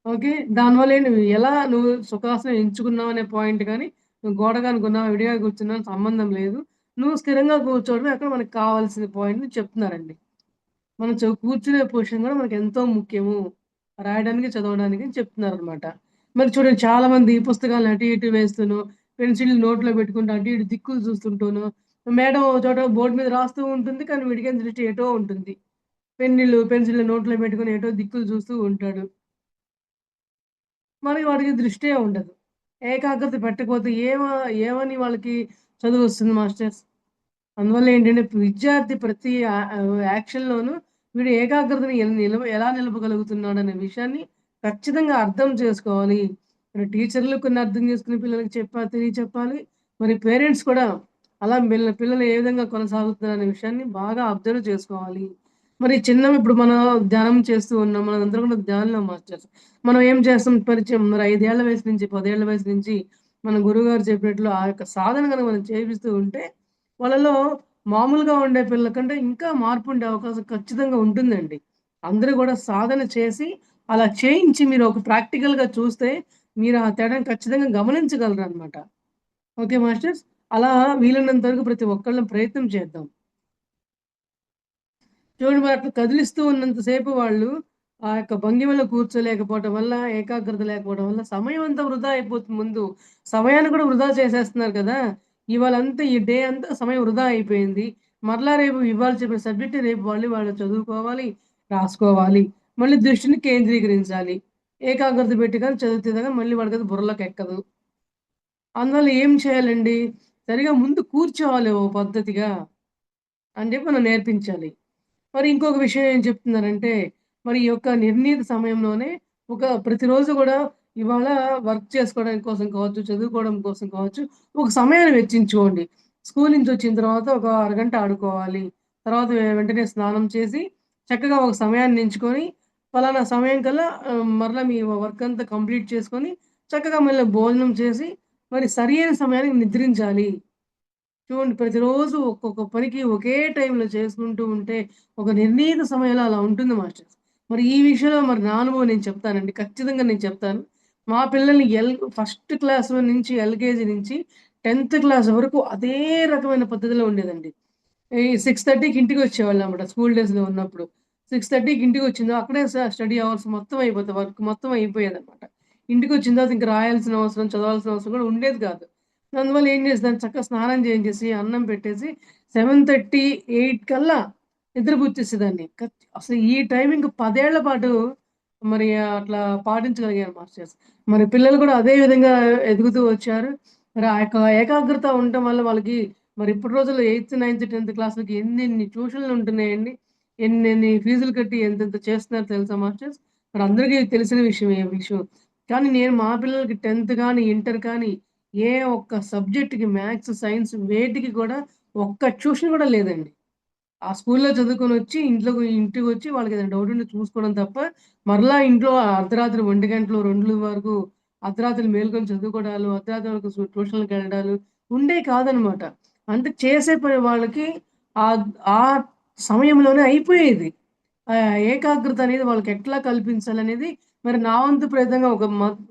ఓకే. దానివల్ల ఏంటి ఎలా నువ్వు సుఖాసనం ఎంచుకున్నావు అనే పాయింట్ గాని, నువ్వు గోడకు అనుకున్నావా, విడిగా కూర్చున్నావా సంబంధం లేదు. నువ్వు స్థిరంగా కూర్చోవడమే అక్కడ మనకు కావాల్సిన పాయింట్‌ని చెప్తున్నారండి. మనం కూర్చునే పొజిషన్ గూడా మనకెంతో ముఖ్యము. రాయడానికి, చదవడానికి అని చెప్తున్నారనమాట. మరి చూడండి చాలామంది పుస్తకాలను అటు ఇటు వేస్తూను, పెన్సిల్‌ని నోట్లో పెట్టుకుంటూ అటు ఇటు దిక్కులు చూస్తుంటూను, మేడం ఒక చోట బోర్డ్ మీద రాస్తూ ఉంటుంది. కానీ వీడికేమో దృష్టి ఎటో ఉంటుంది. పెన్సిల్‌ని నోట్లో పెట్టుకొని ఎటో దిక్కులు చూస్తూ ఉంటాడు. మరి వాడికి దృష్టే ఉండదు. ఏకాగ్రత పెట్టకపోతే ఏమని వాళ్ళకి చదువొస్తుంది మాస్టర్స్? అందువల్ల ఏంటంటే విద్యార్థి ప్రతి యాక్షన్‌లోనూ వీడు ఏకాగ్రతని ఎలా నిలపగలుగుతున్నాడనే విషయాన్ని ఖచ్చితంగా అర్థం చేసుకోవాలి. మరి టీచర్‌లు కొన్ని అర్థం చేసుకుని పిల్లలకి తెలియచెప్పాలి. మరి పేరెంట్స్ కూడా అలా పిల్లలు ఏ విధంగా కొనసాగుతున్నారనే విషయాన్ని బాగా అబ్జర్వ్ చేసుకోవాలి. మరి ఇప్పుడు మనం ధ్యానం చేస్తూ ఉన్నాం. మనందరం కూడా ధ్యానంలో మాస్టర్స్. మనం ఏం చేస్తాం పరిచయం మరి 5 ఏళ్ల వయసు నుంచి, 10 ఏళ్ల వయసు నుంచి మన గురువుగారు చెప్పినట్లు ఆ యొక్క సాధన గనుక మనం చేపిస్తూ ఉంటే వాళ్ళలో మామూలుగా ఉండే పిల్లల కంటే ఇంకా మార్పుండే అవకాశం ఖచ్చితంగా ఉంటుందండి. అందరూ గూడా సాధన చేసి, అలా చేయించి మీరు ఒక ప్రాక్టికల్‌గా చూస్తే, మీరు ఆ తేడాను ఖచ్చితంగా గమనించగలరనమాట. Okay masters. అలా వీలైనంత వరకు ప్రతి ఒక్కళ్ళం ప్రయత్నం చేద్దాం. చూడండి మరి అట్లా కదిలిస్తూ ఉన్నంత సేపు వాళ్ళు ఆ యొక్క భంగిమలో కూర్చోలేకపోవటం వల్ల, ఏకాగ్రత లేకపోవడం వల్ల సమయం అంతా వృధా అయిపోతుంది ముందు. సమయాన్ని కూడా వృధా చేసేస్తున్నారు కదా! ఇవాళంతా ఈ డే అంతా సమయం వృధా అయిపోయింది. మరలా రేపు ఇవాళ చెప్పిన సబ్జెక్ట్ రేపు మళ్ళీ వాళ్ళు చదువుకోవాలి, రాసుకోవాలి. మళ్ళీ దృష్టిని కేంద్రీకరించాలి. ఏకాగ్రత పెట్టి గాని చదివితే గాని మళ్ళీ వాడికది బుర్రలోకెక్కదు. అందువల్ల ఏం చేయాలండి? సరిగ్గా ముందు కూర్చోవాలి ఓ పద్ధతిగా అని చెప్పి మనం నేర్పించాలి. మరి ఇంకొక విషయం ఏం చెప్తున్నారంటే, మరి ఈ యొక్క నిర్ణీత సమయంలోనే ప్రతిరోజు గూడా ఇవాళ వర్క్ చేసుకోవడం కోసం కావచ్చు, చదువుకోవడం కోసం కావచ్చు, ఒక సమయాన్ని వెచ్చించుకోండి. స్కూలు నుంచొచ్చిన తర్వాత ఒక అరగంట ఆడుకోవాలి. తర్వాత వెంటనే స్నానం చేసి, చక్కగా ఒక సమయాన్ని ఎంచుకొని, పలానా సమయం కల్లా మరలా మీ వర్క్ అంతా కంప్లీట్ చేసుకొని, చక్కగా మళ్ళీ భోజనం చేసి, మరి సరియైన సమయానికి నిద్రించాలి. చూడండి ప్రతిరోజు ఒక్కొక్క పనికి ఒకే టైంలో చేసుకుంటూ ఉంటే, ఒక నిర్ణీత సమయంలో అలా ఉంటుంది మాస్టర్స్. మరి ఈ విషయంలో మరి నా అనుభవం నేను చెప్తానండి. ఖచ్చితంగా నేను చెప్తాను. మా పిల్లల్ని ఫస్ట్ క్లాస్ నుంచి ఎల్‌కేజీ నుంచి 10థ్ క్లాస్ వరకు అదే రకమైన పద్ధతిలో ఉండేదండి. ఈ 6:30కి ఇంటికొచ్చేవాళ్ళనమాట స్కూల్ డేస్‌లో ఉన్నప్పుడు. 6:30కి ఇంటికొచ్చిందో అక్కడే స్టడీ అవర్స్ మొత్తం అయిపోతాయి. వర్క్ మొత్తం అయిపోయేదనమాట. ఇంటికొచ్చిన తర్వాత ఇంక రాయాల్సిన అవసరం, చదవాల్సిన అవసరం కూడా ఉండేది కాదు. అందువల్ల ఏం చేసేదాన్ని చక్కగా స్నానం చేయించేసి, అన్నం పెట్టేసి 7:30, 8 కల్లా నిద్రపుచ్చేసేదాన్ని. అసలు ఈ టైమింగ్ 10 ఏళ్ల పాటు మరి అట్లా పాటించగలిగాను మాస్టర్స్. మరి పిల్లలు కూడా అదే విధంగా ఎదుగుతూ వచ్చారు. మరి ఆ యొక్క ఏకాగ్రత ఉండటం వల్ల వాళ్ళకి మరి ఇప్పటి రోజుల్లో 8థ్, 9థ్, 10థ్ క్లాస్‌లకి ఎన్నెన్ని ట్యూషన్‌లు ఉంటున్నాయండి. ఎన్నెన్ని ఫీజులు కట్టి ఎంతెంత చేస్తున్నారో తెలుసా మాస్టర్స్? మరి అందరికీ తెలిసిన విషయమే ఈ విషయం. కానీ నేను మా పిల్లలకి 10థ్ కానీ, ఇంటర్ కానీ ఏ ఒక్క సబ్జెక్ట్‌కి మ్యాథ్స్, సైన్స్ వేటికి కూడా ఒక్క ట్యూషన్ కూడా లేదండి. ఆ స్కూల్‌లో చదువుకొనొచ్చి ఇంటికొచ్చి వాళ్ళకేదైనా డౌట్ ఉంటే చూసుకోవడం తప్ప, మరలా ఇంట్లో అర్ధరాత్రి 1 గంటలు, 2 వరకు అర్ధరాత్రులు మేలుకొని చదువుకోవడాలు, అర్ధరాత్రి వరకు ట్యూషన్‌లకెళ్ళడాలు ఉండేయి కాదనమాట. అంటే చేసే పని వాళ్ళకి ఆహ్, ఆ సమయంలోనే అయిపోయేది. ఏకాగ్రత అనేది వాళ్ళకెట్లా కల్పించాలనేది మరి నా వంతు ప్రయత్నంగా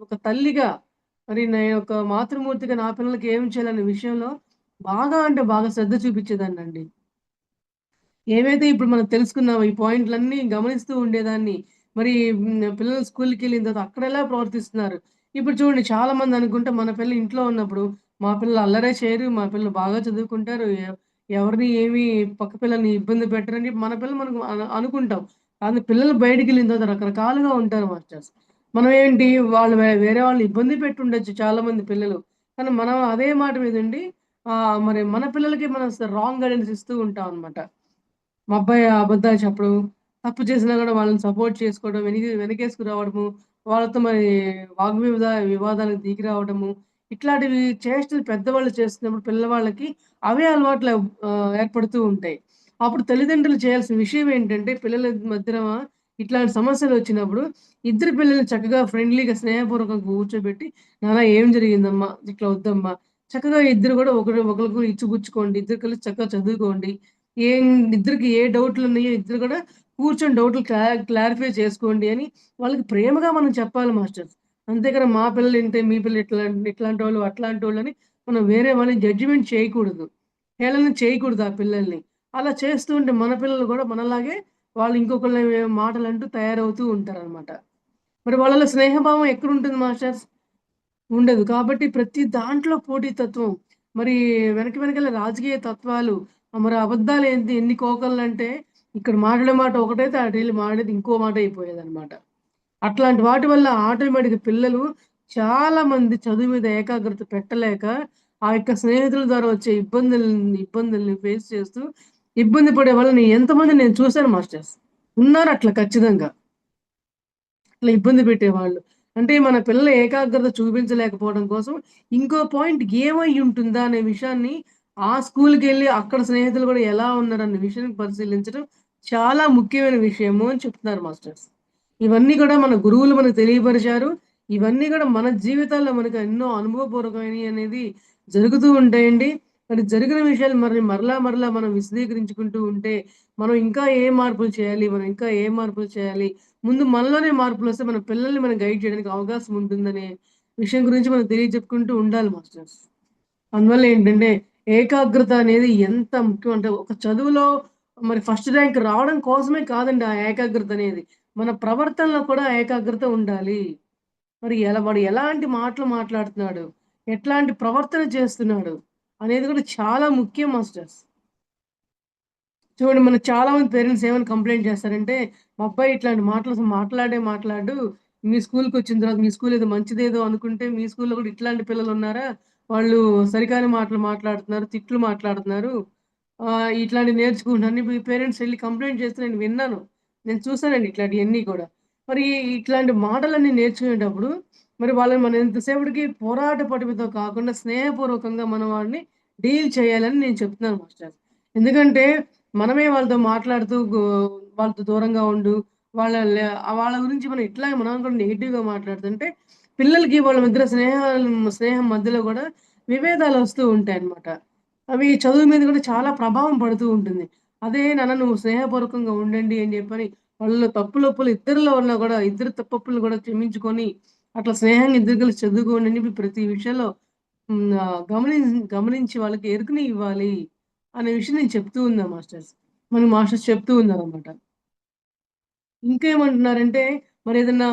ఒక తల్లిగా మరి నేను ఒక మాతృమూర్తిగా నా పిల్లలకి ఏం చేయాలనే విషయంలో బాగా అంటే బాగా శ్రద్ధ చూపించేదాన్నండి. ఏవైతే ఇప్పుడు మనం తెలుసుకున్నామో ఈ పాయింట్‌లన్నీ గమనిస్తూ ఉండేదాన్ని. మరి పిల్లలు స్కూల్‌కెళ్ళిన తర్వాత అక్కడెలా ప్రవర్తిస్తున్నారు. ఇప్పుడు చూడండి చాలామంది అనుకుంటే మన పిల్లలు ఇంట్లో ఉన్నప్పుడు మా పిల్లలు అల్లరే చేయరు. మా పిల్లలు బాగా చదువుకుంటారు. ఎవరిని ఏమి పక్క పిల్లల్ని ఇబ్బంది పెట్టరని చెప్పి మన పిల్లలు మనకు అనుకుంటాం. కానీ పిల్లలు బయటికెళ్ళిన తర్వాత రకరకాలుగా ఉంటారు మాస్టర్స్. మనం ఏంటి వాళ్ళు వేరే వాళ్ళని ఇబ్బంది పెట్టుండొచ్చు చాలామంది పిల్లలు. కానీ మనం అదే మాట మీదుండి మరి మన పిల్లలకి మనం రాంగ్ గైడెన్స్ ఇస్తూ ఉంటాం అన్నమాట. మా అబ్బాయి అబద్ధాలు చెప్పడం, తప్పు చేసినా గూడా వాళ్ళని సపోర్ట్ చేసుకోవడం, వెనకేసుకు రావడము, వాళ్ళతో మరి వివాదాలకు దిగి రావడము, ఇట్లాంటివి చేష్టలు పెద్దవాళ్ళు చేస్తున్నప్పుడు పిల్లవాళ్ళకి అవే అలవాట్లు ఏర్పడుతూ ఉంటాయి. అప్పుడు తల్లిదండ్రులు చేయాల్సిన విషయం ఏంటంటే, పిల్లల మధ్యన ఇట్లాంటి సమస్యలొచ్చినప్పుడు ఇద్దరు పిల్లల్ని చక్కగా ఫ్రెండ్లీగా, స్నేహపూర్వకంగా కూర్చోబెట్టి, "నాన్న ఏం జరిగిందమ్మా? ఇట్లా వద్దమ్మా." చక్కగా ఇద్దరు గూడా ఒకళ్ళకొకళ్ళు ఇచ్చిపుచ్చుకోండి. ఇద్దరు కలిసి చక్కగా చదువుకోండి. ఏం ఇద్దరికి ఏ డౌట్‌లున్నాయో ఇద్దరు కూడా కూర్చొని డౌట్‌లు క్లారిఫై చేసుకోండి అని వాళ్ళకి ప్రేమగా మనం చెప్పాలి మాస్టర్స్. అంతేగాని మా పిల్లలు ఇంతే, మీ పిల్లలు ఇట్లాంటోళ్ళు, అట్లాంటోళ్ళని మనం వేరే వాళ్ళని జడ్జిమెంట్ చేయకూడదు. హేళన చేయకూడదు ఆ పిల్లల్ని. అలా చేస్తూ ఉంటే మన పిల్లలు కూడా మనలాగే వాళ్ళు ఇంకొకళ్ళ మాటలంటూ తయారవుతూ ఉంటారనమాట. మరి వాళ్ళలో స్నేహభావం ఎక్కడుంటుంది మాస్టర్స్? ఉండదు. కాబట్టి ప్రతి దాంట్లో పోటీతత్వం. మరి వెనకాల రాజకీయ తత్వాలు, మరి అబద్దాలేంటి ఎన్ని కోకొల్లలంటే, ఇక్కడ మాట్లాడే మాట ఒకటైతే అటెళ్ళి మాట్లాడేది ఇంకో మాట అయిపోయేదనమాట. అట్లాంటి వాటి వల్ల ఆటోమేటిక్‌గా పిల్లలు చాలా మంది చదువు మీద ఏకాగ్రత పెట్టలేక, ఆ యొక్క స్నేహితుల ద్వారా వచ్చే ఇబ్బందుల్ని ఫేస్ చేస్తూ, ఇబ్బంది పడే వాళ్ళని ఎంతమందిని నేను చూసాను మాస్టర్స్. ఉన్నారట్లా ఖచ్చితంగా. అట్లా ఇబ్బంది పెట్టేవాళ్ళు. అంటే మన పిల్లల ఏకాగ్రత చూపించలేకపోవడం కోసం ఇంకో పాయింట్ ఏమయ్యుంటుందా అనే విషయాన్ని ఆ స్కూల్‌కెళ్ళి అక్కడ స్నేహితులు గూడా ఎలా ఉన్నారన్న విషయాన్ని పరిశీలించడం చాలా ముఖ్యమైన విషయము అని చెప్తున్నారు మాస్టర్స్. ఇవన్నీ గూడా మన గురువులు మనకు తెలియపరిచారు. ఇవన్నీ గూడా మన జీవితాల్లో మనకు ఎన్నో అనుభవపూర్వకమైనయి అనేది జరుగుతూ ఉంటాయండి. మరి జరిగిన విషయాలు మరలా మనం విశదీకరించుకుంటూ ఉంటే మనం ఇంకా ఏ మార్పులు చేయాలి? మనం ఇంకా ఏ మార్పులు చేయాలి? ముందు మనలోనే మార్పులొస్తే మన పిల్లల్ని మనం గైడ్ చేయడానికి అవకాశం ఉంటుందనే విషయం గురించి మనం తెలియజెప్పుకుంటూ ఉండాలి మాస్టర్స్. అందువల్ల ఏంటంటే ఏకాగ్రత అనేది ఎంత ముఖ్యం అంటే ఒక చదువులో మరి ఫస్ట్ ర్యాంక్ రావడం కోసమే కాదండి ఆ ఏకాగ్రత అనేది. మన ప్రవర్తనలో కూడా ఏకాగ్రత ఉండాలి. వాడు ఎలాంటి మాటలు మాట్లాడుతున్నాడు? ఎట్లాంటి ప్రవర్తన చేస్తున్నాడు? అనేది కూడా చాలా ముఖ్యం మాస్టర్స్. చూడండి మన చాలా మంది పేరెంట్స్ ఏమని కంప్లెయింట్ చేస్తారంటే, "మా అబ్బాయి ఇట్లాంటి మాటలు అసలు మాట్లాడు. మీ స్కూల్‌కొచ్చిన తర్వాత మీ స్కూల్ ఏదో మంచిదేదో అనుకుంటే, మీ స్కూల్‌లో కూడా ఇట్లాంటి పిల్లలున్నారా? వాళ్ళు సరికాని మాటలు మాట్లాడుతున్నారు, తిట్లు మాట్లాడుతున్నారు. ఇట్లాంటివి నేర్చుకుంటున్నారని" మీ పేరెంట్స్ ఎళ్లి కంప్లెయింట్ చేస్తే నేను విన్నాను. నేను చూసానండి ఇట్లాంటియన్నీ కూడా. మరి ఇట్లాంటి మాటలన్నీ నేర్చుకునేటప్పుడు, మరి వాళ్ళని మనం ఎంతసేపటికి పోరాట పటిమతో కాకుండా స్నేహపూర్వకంగా మనం వాడిని డీల్ చేయాలని నేను చెప్తున్నాను మాస్టర్. ఎందుకంటే మనమే వాళ్ళతో మాట్లాడుతూ వాళ్ళతో దూరంగా ఉండు. వాళ్ళ గురించి మనం కూడా నెగెటివ్‌గా మాట్లాడుతుంటే, పిల్లలకి వాళ్ళ మధ్యలో స్నేహం మధ్యలో గూడా విభేదాలొస్తూ ఉంటాయన్నమాట. అవి చదువు మీద గూడా చాలా ప్రభావం పడుతూ ఉంటుంది. అదే నాన్న నువ్వు స్నేహపూర్వకంగా ఉండండి అని జెప్పని, వాళ్ళలో తప్పులొప్పులు ఇద్దరిలో ఉన్నా గూడా ఇద్దరి తప్పొప్పులు గూడా క్షమించుకొని, అట్లా స్నేహంగా ఇద్దరు కలిసి చదువుకోండి అని జెప్పి ప్రతి విషయంలో గమనించి వాళ్ళకి ఎరుకని ఇవ్వాలి. అనే విషయం నేను చెప్తూ ఉన్నా మాస్టర్స్. మనకి మాస్టర్స్ చెప్తూ ఉన్నారనమాట. ఇంకేమంటున్నారంటే, మరేదన్నా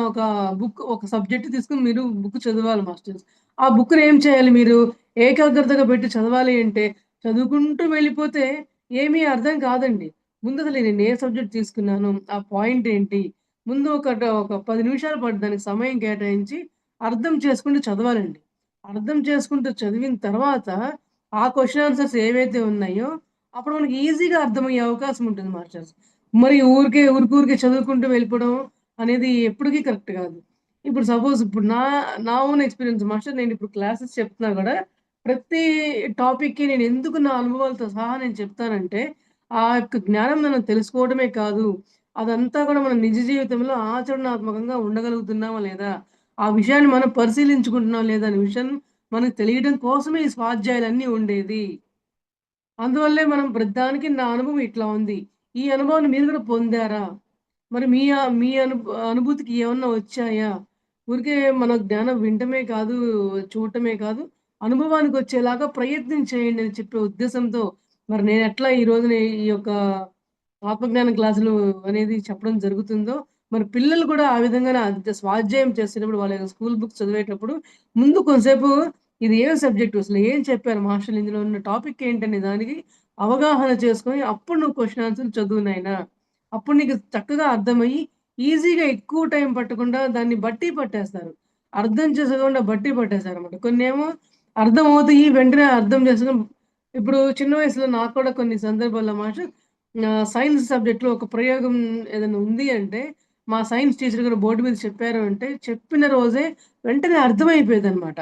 ఒక సబ్జెక్ట్ తీసుకొని మీరు బుక్ చదవాలి మాస్టర్స్. ఆ బుక్‌ని ఏం చేయాలి మీరు? ఏకాగ్రతగా పెట్టి చదవాలి అంటే, చదువుకుంటూ వెళ్ళిపోతే ఏమీ అర్థం కాదండి. ముందసలు నేను ఏ సబ్జెక్ట్ తీసుకున్నాను? ఆ పాయింట్ ఏంటి? ముందు ఒక 10 నిమిషాల పాటు దానికి సమయం కేటాయించి, అర్థం చేసుకుంటూ చదవాలండి. అర్థం చేసుకుంటూ చదివిన తర్వాత, ఆ క్వెషన్ ఆన్సర్స్ ఏవైతే ఉన్నాయో, అప్పుడు మనకి ఈజీగా అర్థమయ్యే అవకాశం ఉంటుంది మాస్టర్స్. మరి ఊరికే చదువుకుంటూ వెళ్ళిపోవడం అనేది ఎప్పటికీ కరెక్ట్ కాదు. ఇప్పుడు సపోజ్ ఇప్పుడు నా ఓన్ ఎక్స్‌పీరియన్స్ మాస్టర్ నేనిప్పుడు క్లాసెస్ చెప్తున్నా గూడా, ప్రతి టాపిక్‌కి నేను ఎందుకు నా అనుభవాలతో సహా నేను చెప్తానంటే, ఆ యొక్క జ్ఞానం మనం తెలుసుకోవడమే కాదు, అదంతా కూడా మన నిజ జీవితంలో ఆచరణాత్మకంగా ఉండగలుగుతున్నామా లేదా? ఆ విషయాన్ని మనం పరిశీలించుకుంటున్నామా లేదా? అనే విషయం మనకు తెలియడం కోసమే ఈ స్వాధ్యాయాలన్నీ ఉండేది. అందువల్లే మనం ప్రతిదానికి నా అనుభవం ఇట్లా ఉంది. ఈ అనుభవాన్ని మీరు గూడా పొందారా? మరి మీ అనుభూతికి ఏమన్నా వచ్చాయా? ఊరికే మన జ్ఞానం వినటమే కాదు, చూడటమే కాదు, అనుభవానికొచ్చేలాగా ప్రయత్నం చేయండి అని చెప్పే ఉద్దేశంతో మరి నేనెట్లా ఈ రోజున ఈ యొక్క ఆత్మజ్ఞాన క్లాసులు అనేది చెప్పడం జరుగుతుందో, మరి పిల్లలు కూడా ఆ విధంగానే స్వాధ్యాయం చేసేటప్పుడు వాళ్ళ యొక్క స్కూల్ బుక్స్ చదివేటప్పుడు ముందు కొంసేపు ఇది ఏం సబ్జెక్టు? అసలు ఏం చెప్పారు మాస్టర్లు? ఇందులో ఉన్న టాపిక్ ఏంటనే దానికి అవగాహన చేసుకొని, అప్పుడు నువ్వు క్వెషన్ ఆన్సర్‌లు చదువు నాయనా. అప్పుడు నీకు చక్కగా అర్థమయ్యి, ఈజీగా ఎక్కువ టైం పట్టకుండా దాన్ని బట్టి పట్టేస్తారు. అర్థం చేసుకోకుండా బట్టి పట్టేస్తారనమాట. కొన్నేమో అర్థమవుతాయి. వెంటనే అర్థం చేసుకొని ఇప్పుడు చిన్న వయసులో నాకు కూడా కొన్ని సందర్భాల్లో సైన్స్ సబ్జెక్ట్‌లో ఒక ప్రయోగం ఏదైనా ఉంది అంటే, మా సైన్స్ టీచర్ గారు బోర్డ్ మీద చెప్పారు అంటే, చెప్పిన రోజే వెంటనే అర్థమైపోయేదనమాట.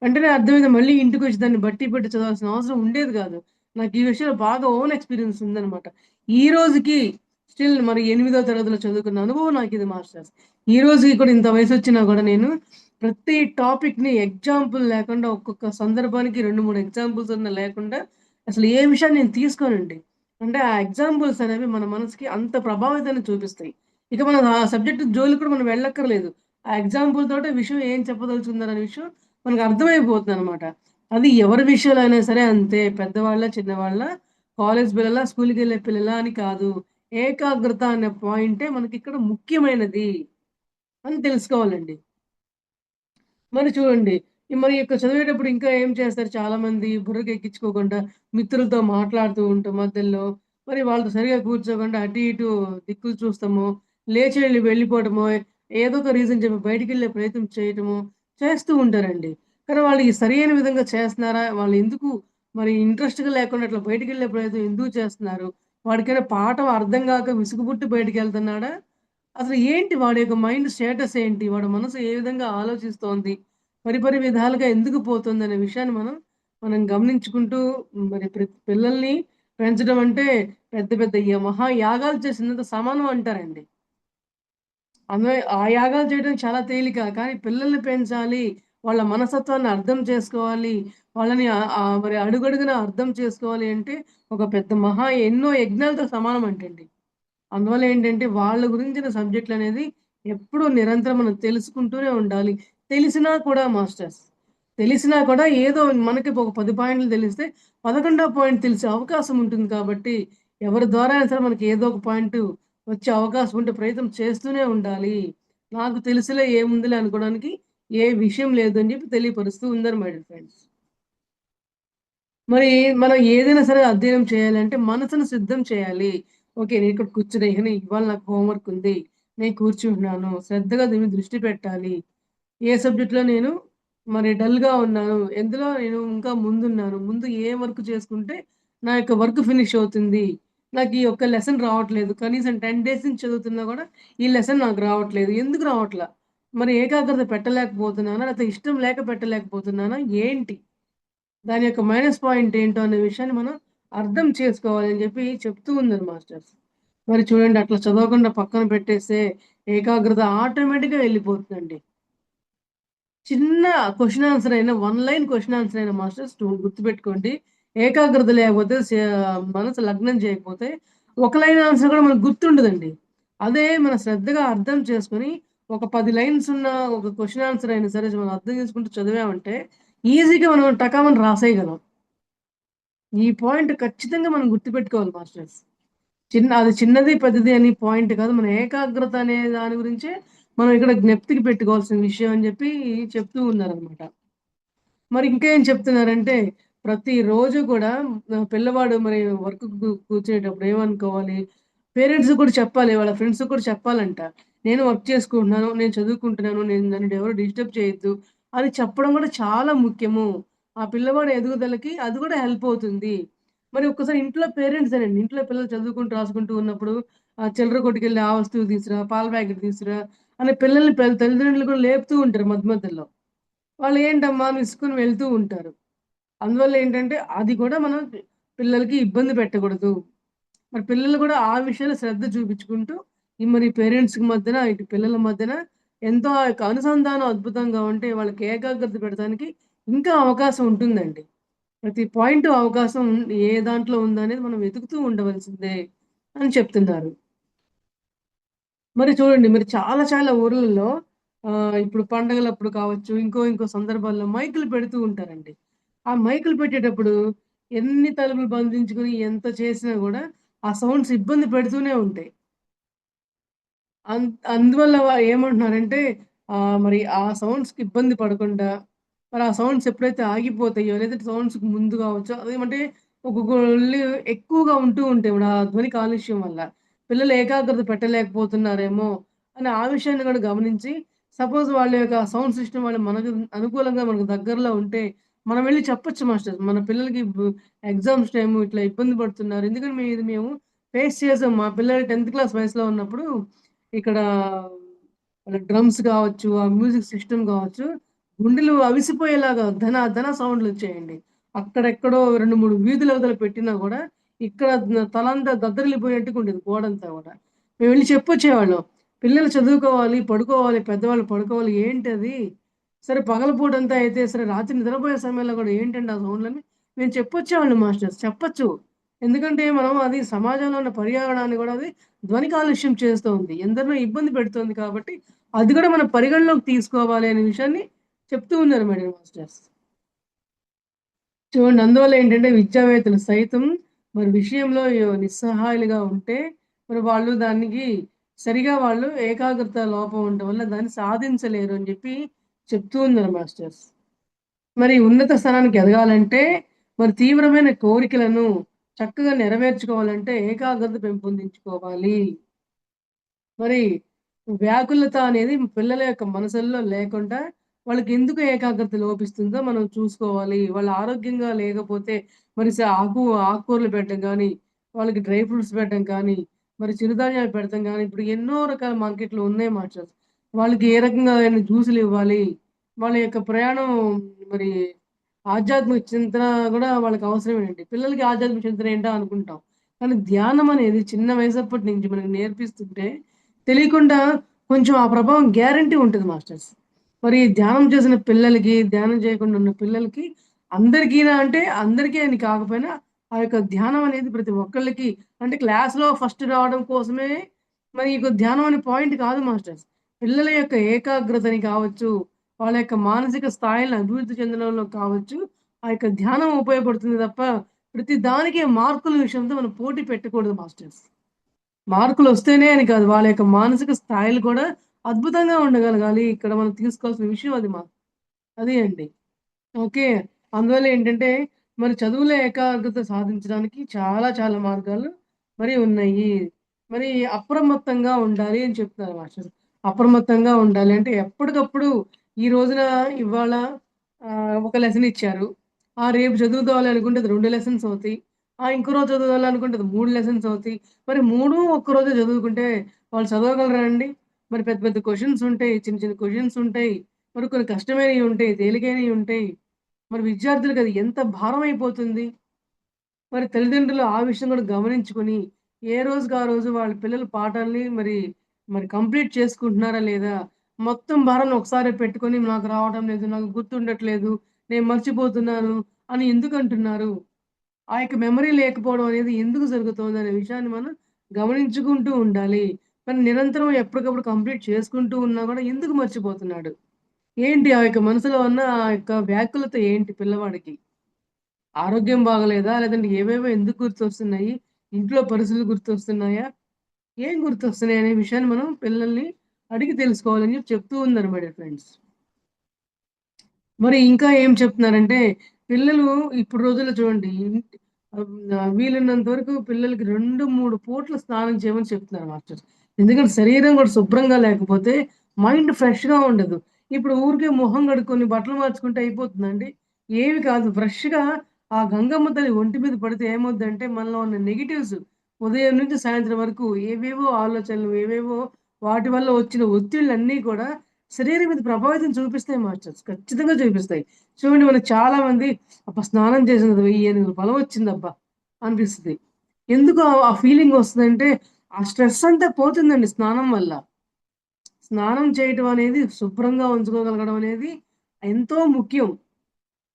వెంటనే అర్థమైంది. మళ్ళీ ఇంటికొచ్చి దాన్ని బట్టి పట్టి చదవాల్సిన అవసరం ఉండేది గాదు. నాకు ఈ విషయంలో బాగా ఓన్ ఎక్స్‌పీరియన్స్ ఉందనమాట. ఈ రోజుకి స్టిల్ మరి 8దో తరగతిలో చదువుకున్న అనుభవం నాకిది మాస్టర్స్. ఈ రోజుకి కూడా ఇంత వయసొచ్చినా గూడా నేను ప్రతి టాపిక్‌ని ఎగ్జాంపుల్ లేకుండా ఒక్కొక్క సందర్భానికి 2, 3 ఎగ్జాంపుల్స్ అన్నా లేకుండా అసలు ఏ విషయాన్ని నేను తీసుకోనండి. అంటే ఆ ఎగ్జాంపుల్స్ అనేవి మన మనసుకి అంత ప్రభావితాన్ని చూపిస్తాయి. ఇక మనం ఆ సబ్జెక్ట్ జోలికి కూడా మనం వెళ్ళక్కర్లేదు. ఆ ఎగ్జాంపుల్ తోటే విషయం ఏం చెప్పదలుచుకున్నారనే విషయం మనకర్థమైపోతుందనమాట. అది ఎవరి విషయంలో అయినా సరే అంతే. పెద్దవాళ్ళా, చిన్నవాళ్ళా, కాలేజ్ పిల్లలా, స్కూలుకెళ్ళే పిల్లలా అని కాదు. ఏకాగ్రత అనే పాయింటే మనకిక్కడ ముఖ్యమైనది అని తెలుసుకోవాలండి. మరి చూడండి. మరి ఇక్కడ చదివేటప్పుడు ఇంకా ఏం చేస్తారు చాలామంది బుర్రకెక్కించుకోకుండా మిత్రులతో మాట్లాడుతూ ఉంటాం మధ్యలో. మరి వాళ్ళతో సరిగ్గా కూర్చోకుండా అటు ఇటు దిక్కులు చూస్తామో, లేచి వెళ్ళిపోవడమో, ఏదో ఒక రీజన్ చెప్పి బయటికెళ్ళే ప్రయత్నం చేయటమో చేస్తూ ఉంటారండి. కానీ వాళ్ళు ఈ సరియైన విధంగా చేస్తున్నారా? వాళ్ళు ఎందుకు మరి ఇంట్రెస్ట్‌గా లేకుండా అట్లా బయటికెళ్ళే ప్రయత్నం ఎందుకు చేస్తున్నారు? వాడికేమైనా పాఠం అర్థం గాక విసుగు పుట్టి బయటికెళ్తున్నాడా? అసలు ఏంటి వాడి యొక్క మైండ్ స్టేటస్ ఏంటి? వాడి మనసు ఏ విధంగా ఆలోచిస్తోంది? పరిపరి విధాలుగా ఎందుకు పోతుందనే విషయాన్ని మనం గమనించుకుంటూ మరి పిల్లల్ని పెంచడం అంటే పెద్ద పెద్ద మహాయాగాలు చేసినంత సమానం అంటారండి. ఆ యాగాలు చేయడం చాలా తేలిక. కానీ పిల్లల్ని పెంచాలి. వాళ్ళ మనస్తత్వాన్ని అర్థం చేసుకోవాలి. వాళ్ళని మరి అడుగడుగునా అర్థం చేసుకోవాలి అంటే ఒక పెద్ద ఎన్నో యజ్ఞాలతో సమానం అంటండి. అందువల్ల ఏంటంటే, వాళ్ళ గురించిన సబ్జెక్ట్‌లనేది ఎప్పుడూ నిరంతరం మనం తెలుసుకుంటూనే ఉండాలి. తెలిసినా కూడా మాస్టర్స్, తెలిసినా కూడా ఏదో మనకి ఒక 10 పాయింట్లు తెలిస్తే, 11వ పాయింట్ తెలిసే అవకాశం ఉంటుంది కాబట్టి, ఎవరి ద్వారా అయినా సరే మనకి ఏదో ఒక పాయింటు వచ్చే అవకాశం ఉంటే ప్రయత్నం చేస్తూనే ఉండాలి. నాకు తెలుసులే ఏముందిలే అనుకోవడానికి ఏ విషయం లేదు అని చెప్పి తెలియపరుస్తూ ఉండారు మై డియర్ ఫ్రెండ్స్. మరి మనం ఏదైనా సరే అధ్యయనం చేయాలంటే మనసును సిద్ధం చేయాలి. ఓకే. నేనిక్కడ కూర్చుని ఇవాళ నాకు హోంవర్క్ ఉంది. నేను కూర్చుంటున్నాను. శ్రద్ధగా దీని మీద దృష్టి పెట్టాలి. ఏ సబ్జెక్ట్‌లో నేను మరి డల్‌గా ఉన్నాను. ఎందులో నేను ఇంకా ముందున్నాను. ముందు ఏ వర్క్ చేసుకుంటే నా యొక్క వర్క్ ఫినిష్ అవుతుంది. నాకు ఈ ఒక్క లెసన్ రావట్లేదు. కనీసం 10 డేస్ నుంచి చదువుతున్నా గూడా ఈ లెసన్ నాకు రావట్లేదు. ఎందుకు రావట్లా? మరి ఏకాగ్రత పెట్టలేకపోతున్నానా? లేకపోతే ఇష్టం లేక పెట్టలేకపోతున్నానా? ఏంటి? దాని యొక్క మైనస్ పాయింట్ ఏంటో అనే విషయాన్ని మనం అర్థం చేసుకోవాలని జెప్పి చెప్తూ ఉన్నారు మాస్టర్స్. మరి చూడండి అట్లా చదవకుండా పక్కన పెట్టేస్తే ఏకాగ్రత ఆటోమేటిక్‌గా వెళ్ళిపోతుందండి. చిన్న క్వెషన్ ఆన్సర్ అయినా, లైన్ క్వెషన్ ఆన్సర్ అయినా మాస్టర్స్ గుర్తుపెట్టుకోండి. ఏకాగ్రత లేకపోతే మనసు లగ్నం చేయకపోతే ఒక లైన్ ఆన్సర్ కూడా మనకు గుర్తుండదండి. అదే మనం శ్రద్ధగా అర్థం చేసుకొని ఒక 10 లైన్స్ ఉన్న ఒక క్వెషన్ ఆన్సర్ అయినా సరే మనం అర్థం చేసుకుంటూ చదివామంటే ఈజీగా మనం టకామని రాసేయగలం. ఈ పాయింట్ ఖచ్చితంగా మనం గుర్తుపెట్టుకోవాలి మాస్టర్స్. అది చిన్నది, పెద్దది అని పాయింట్ కాదు. మన ఏకాగ్రత అనే దాని గురించే మనం ఇక్కడ జ్ఞప్తికి పెట్టుకోవాల్సిన విషయం అని చెప్పి చెప్తూ ఉన్నారనమాట. మరి ఇంకా ఏం చెప్తున్నారంటే, ప్రతిరోజు కూడా పిల్లవాడు మరి వర్క్‌కు కూర్చునేటప్పుడు ఏమనుకోవాలి, పేరెంట్స్ కూడా చెప్పాలి. వాళ్ళ ఫ్రెండ్స్‌కి కూడా చెప్పాలంట. నేను వర్క్ చేసుకుంటున్నాను, నేను చదువుకుంటున్నాను, నన్ను ఎవరు డిస్టర్బ్ చేయొద్దు అని చెప్పడం కూడా చాలా ముఖ్యము. ఆ పిల్లవాడి ఎదుగుదలకి అది కూడా హెల్ప్ అవుతుంది. మరి ఒక్కసారి ఇంట్లో పేరెంట్సేనండి. ఇంట్లో పిల్లలు చదువుకుంటూ, రాసుకుంటూ ఉన్నప్పుడు చిల్లర కొట్టుకెళ్ళి ఆ వస్తువు తీసురా, పాల ప్యాకెట్ తీసురా అని పిల్లల్ని తల్లిదండ్రులు కూడా లేపుతూ ఉంటారు మధ్య మధ్యలో. వాళ్ళు ఏంటమ్మా అని విసుక్కుని వెళ్తూ ఉంటారు. అందువల్ల ఏంటంటే, అది కూడా మనం పిల్లలకి ఇబ్బంది పెట్టకూడదు. మరి పిల్లలు కూడా ఆ విషయాల్లో శ్రద్ధ చూపించుకుంటూ, మరి పేరెంట్స్‌కి మధ్యన, ఇటు పిల్లల మధ్యన ఎంతో ఆ యొక్క అనుసంధానం అద్భుతంగా ఉంటే, వాళ్ళకి ఏకాగ్రత పెడతానికి ఇంకా అవకాశం ఉంటుందండి. ప్రతి పాయింట్ అవకాశం ఏ దాంట్లో ఉందనేది మనం వెతుకుతూ ఉండవలసిందే అని చెప్తున్నారు. మరి చూడండి, మరి చాలా చాలా ఊర్లలో ఇప్పుడు పండగలప్పుడు కావచ్చు, ఇంకో సందర్భాల్లో మైకులు పెడుతూ ఉంటారండి. ఆ మైకులు పెట్టేటప్పుడు ఎన్ని తలుపులు బంధించుకొని ఎంత చేసినా గూడా ఆ సౌండ్స్ ఇబ్బంది పెడుతూనే ఉంటాయి. అందువల్ల ఏమంటున్నారంటే మరి ఆ సౌండ్స్‌కి ఇబ్బంది పడకుండా, మరి ఆ సౌండ్స్ ఎప్పుడైతే ఆగిపోతాయో, లేదంటే సౌండ్స్‌కి ముందు కావచ్చు, అదేమంటే ఒక్కొక్కళ్ళు ఎక్కువగా ఉంటూ ఉంటాయి ఇప్పుడు ఆ ధ్వని కాలుష్యం వల్ల. పిల్లలు ఏకాగ్రత పెట్టలేకపోతున్నారేమో అని ఆ విషయాన్ని కూడా గమనించి, సపోజ్ వాళ్ళ యొక్క సౌండ్ సిస్టమ్ వాళ్ళు మనకు అనుకూలంగా మనకు దగ్గరలో ఉంటే, మనం వెళ్లి చెప్పొచ్చు మాస్టర్. మన పిల్లలకి ఎగ్జామ్స్ టైము ఇట్లా ఇబ్బంది పడుతున్నారు. ఎందుకంటే మేము ఫేస్ చేసాం. మా పిల్లలు 10థ్ క్లాస్ వయసులో ఉన్నప్పుడు ఇక్కడ డ్రమ్స్ గావచ్చు, ఆ మ్యూజిక్ సిస్టమ్ గావచ్చు, గుండెలు అవిసిపోయేలాగా ధన సౌండ్‌లొచ్చాయండి. అక్కడెక్కడో 2, 3 వీధుల అవతల పెట్టినా గూడా, ఇక్కడ తలంతా దద్దరిల్లిపోయేట్టుగా ఉండేది గోడంతా గూడా. మేమెళ్లి చెప్పొచ్చేవాళ్ళం. పిల్లలు చదువుకోవాలి, పడుకోవాలి, పెద్దవాళ్ళు పడుకోవాలి. ఏంటది? సరే పగలపూటంతా అయితే సరే, రాత్రి నిద్రపోయే సమయంలో గూడా ఏంటండి ఆ సౌండ్‌లని? మేము చెప్పొచ్చేవాళ్ళం మాస్టర్స్. చెప్పొచ్చు. ఎందుకంటే మనం అది సమాజంలో ఉన్న పర్యావరణాన్ని గూడా అది ధ్వని కాలుష్యం చేస్తోంది. ఎందరినో ఇబ్బంది పెడుతోంది కాబట్టి, అది గూడా మనం పరిగణలోకి తీసుకోవాలి అనే విషయాన్ని చెప్తూ ఉన్నారు మేడం మాస్టర్స్. చూడండి, అందువల్ల ఏంటంటే విద్యావేత్తలు సైతం మరి విషయంలో నిస్సహాయులుగా ఉంటే, మరి వాళ్ళు దానికి సరిగా వాళ్ళు ఏకాగ్రత లోపం ఉండటం వల్ల దాన్ని సాధించలేరు అని జెప్పి చెప్తూ ఉన్నారు మాస్టర్స్. మరి ఉన్నత స్థానానికి ఎదగాలంటే, మరి తీవ్రమైన కోరికలను చక్కగా నెరవేర్చుకోవాలంటే ఏకాగ్రత పెంపొందించుకోవాలి. మరి వ్యాకులత అనేది పిల్లల యొక్క మనసుల్లో లేకుండా, వాళ్ళకెందుకు ఏకాగ్రత లోపిస్తుందో మనం చూసుకోవాలి. వాళ్ళు ఆరోగ్యంగా లేకపోతే మరి ఆకుకూరలు పెట్టడం గానీ, వాళ్ళకి డ్రై ఫ్రూట్స్ పెట్టడం కానీ, మరి చిరుధాన్యాలు పెడతాం గానీ, ఇప్పుడు ఎన్నో రకాల మార్కెట్‌లో ఉన్నాయి మాస్టర్స్. వాళ్ళకి ఏ రకంగా అయిన జ్యూసులివ్వాలి. వాళ్ళ యొక్క ప్రయాణం మరి ఆధ్యాత్మిక చింతన గూడా వాళ్ళకి అవసరమేనండి. పిల్లలకి ఆధ్యాత్మిక చింతన ఏంటా అనుకుంటాం. కానీ ధ్యానం అనేది చిన్న వయసప్పటి నుంచి మనకు నేర్పిస్తుంటే, తెలియకుండా కొంచెం ఆ ప్రభావం గ్యారంటీ ఉంటది మాస్టర్స్. మరి ధ్యానం చేసిన పిల్లలకి, ధ్యానం చేయకుండా ఉన్న పిల్లలకి అందరికీనా అంటే అందరికీ అని కాకపోయినా, ఆ యొక్క ధ్యానం అనేది ప్రతి ఒక్కళ్ళకి అంటే క్లాస్‌లో ఫస్ట్ రావడం కోసమే మరి ఈ ధ్యానం అనే పాయింట్ కాదు మాస్టర్స్. పిల్లల యొక్క ఏకాగ్రతని కావచ్చు, వాళ్ళ యొక్క మానసిక స్థాయిలను అభివృద్ధి చెందడంలో కావచ్చు, ఆ యొక్క ధ్యానం ఉపయోగపడుతుంది తప్ప, ప్రతి దానికి మార్కుల విషయంతో మనం పోటీ పెట్టకూడదు మాస్టర్స్. మార్కులొస్తేనే అని కాదు, వాళ్ళ యొక్క మానసిక స్థాయిలు కూడా అద్భుతంగా ఉండగలగాలి. ఇక్కడ మనం తీసుకోవాల్సిన విషయం అది అదే అండి. ఓకే. అందువల్ల ఏంటంటే, మరి చదువులో ఏకాగ్రత సాధించడానికి చాలా చాలా మార్గాలు మరి ఉన్నాయి. మరి అప్రమత్తంగా ఉండాలి అని చెప్తున్నారు మాస్టరు. అప్రమత్తంగా ఉండాలి అంటే ఎప్పటికప్పుడు ఈ రోజున ఇవాళ ఒక లెసన్ ఇచ్చారు. రేపు చదువుకోవాలి అనుకుంటే అది 2 లెసన్స్ అవుతాయి. ఇంకో రోజు చదవాలనుకుంటే అది 3 లెసన్స్ అవుతాయి. మరి 3 ఒక్కరోజే చదువుకుంటే వాళ్ళు చదవగలరా అండి? మరి పెద్ద పెద్ద క్వెషన్స్ ఉంటాయి. చిన్న చిన్న క్వెషన్స్ ఉంటాయి. మరి కొన్ని కష్టమైనయి ఉంటాయి. తేలికైనయి ఉంటాయి. మరి విద్యార్థులకి అది ఎంత భారమైపోతుంది. మరి తల్లిదండ్రులు ఆ విషయం కూడా గమనించుకొని, ఏ రోజుకి ఆ రోజు వాళ్ళ పిల్లల పాఠాల్ని మరి కంప్లీట్ చేసుకుంటున్నారా లేదా? మొత్తం భారాన్ని ఒకసారే పెట్టుకొని నాకు రావటం లేదు, నాకు గుర్తుండట్లేదు, నేను మర్చిపోతున్నాను అని ఎందుకంటున్నారు? ఆ యొక్క మెమరీ లేకపోవడం అనేది ఎందుకు జరుగుతోందనే విషయాన్ని మనం గమనించుకుంటూ ఉండాలి. కానీ నిరంతరం ఎప్పటికప్పుడు కంప్లీట్ చేసుకుంటూ ఉన్నా కూడా ఎందుకు మర్చిపోతున్నాడు? ఏంటి ఆ యొక్క మనసులో ఉన్న ఆ యొక్క వ్యాకులత ఏంటి పిల్లవాడికి? ఆరోగ్యం బాగలేదా? లేదంటే ఏవేవో ఎందుకు గుర్తొస్తున్నాయి? ఇంట్లో పరిస్థితులు గుర్తొస్తున్నాయా? ఏం గుర్తొస్తున్నాయి అనే విషయాన్ని మనం పిల్లల్ని అడిగి తెలుసుకోవాలని చెప్తూ ఉందనమాట ఫ్రెండ్స్. మరి ఇంకా ఏం చెప్తున్నారంటే, పిల్లలు ఇప్పుడు రోజుల్లో చూడండి వీలైనంత వరకు పిల్లలకి 2, 3 పూటలు స్నానం చేయమని చెప్తున్నారు మాస్టర్స్. ఎందుకంటే శరీరం కూడా శుభ్రంగా లేకపోతే మైండ్ ఫ్రెష్‌గా ఉండదు. ఇప్పుడు ఊరికే మొహం కడుక్కొని బట్టలు మార్చుకుంటే అయిపోతుందండి? ఏమి కాదు. ఫ్రెష్‌గా ఆ గంగమ్మ తల్లి ఒంటి మీద పడితే ఏమవుద్దంటే మనలో ఉన్న నెగెటివ్స్ ఉదయం నుంచి సాయంత్రం వరకు ఏవేవో ఆలోచనలు, ఏవేవో వాటి వల్ల వచ్చిన ఒత్తిళ్ళన్నీ కూడా శరీరం మీద ప్రభావితం చూపిస్తాయి మాస్టర్స్. ఖచ్చితంగా చూపిస్తాయి. చూడండి మనకు చాలామంది అబ్బా! స్నానం చేసిన తర్వాత ఏనుగుల బలం వచ్చిందబ్బా! అనిపిస్తది. ఎందుకు ఆ ఫీలింగ్ వస్తదంటే, ఆ స్ట్రెస్ అంతా పోతుందండి స్నానం వల్ల. స్నానం చేయటం అనేది శుభ్రంగా ఉంచుకోగలగడం అనేది ఎంతో ముఖ్యం.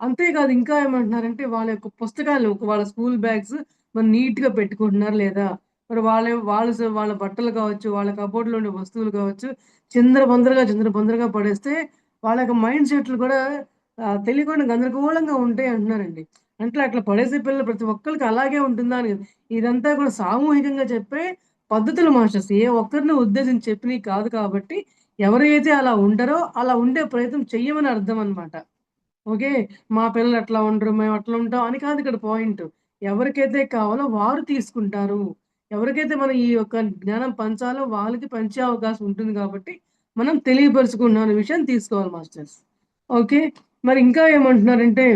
అంతేకాదు ఇంకా ఏమంటున్నారంటే వాళ్ళ యొక్క పుస్తకాలు వాళ్ళ స్కూల్ బ్యాగ్స్ మరి నీట్‌గా పెట్టుకుంటున్నారా లేదా? మరి వాళ్ళ బట్టలు కావచ్చు, వాళ్ళ కబోర్డ్‌లో ఉండే వస్తువులు కావచ్చు, చిందరబందరగా పడేస్తే వాళ్ళ యొక్క మైండ్ సెట్‌లు కూడా తెలియకుండా గందరగోళంగా ఉంటాయి అంటున్నారండి. అంటే అట్లా పడేసే పిల్లలు ప్రతి ఒక్కళ్ళకి అలాగే ఉంటుందా అని కాదు. ఇదంతా కూడా సామూహికంగా చెప్పే పద్ధతులు మాస్టర్స్. ఏ ఒక్కరిని ఉద్దేశించి చెప్పినయి కాదు కాబట్టి ఎవరైతే అలా ఉండరో అలా ఉండే ప్రయత్నం చెయ్యమని అర్థం అన్నమాట. ఓకే. మా పిల్లలు అట్లా ఉండరు. మేము అట్లా ఉంటాం అని కాదు ఇక్కడ పాయింట్. ఎవరికైతే కావాలో వారు తీసుకుంటారు. ఎవరికైతే మనం ఈ యొక్క జ్ఞానం పంచాలో వాళ్ళకి పంచే అవకాశం ఉంటుంది కాబట్టి, మనం తెలియపరుచుకున్నాం అనే విషయాన్ని తీసుకోవాలి మాస్టర్స్. ఓకే. మరి ఇంకా ఏమంటున్నారంటే,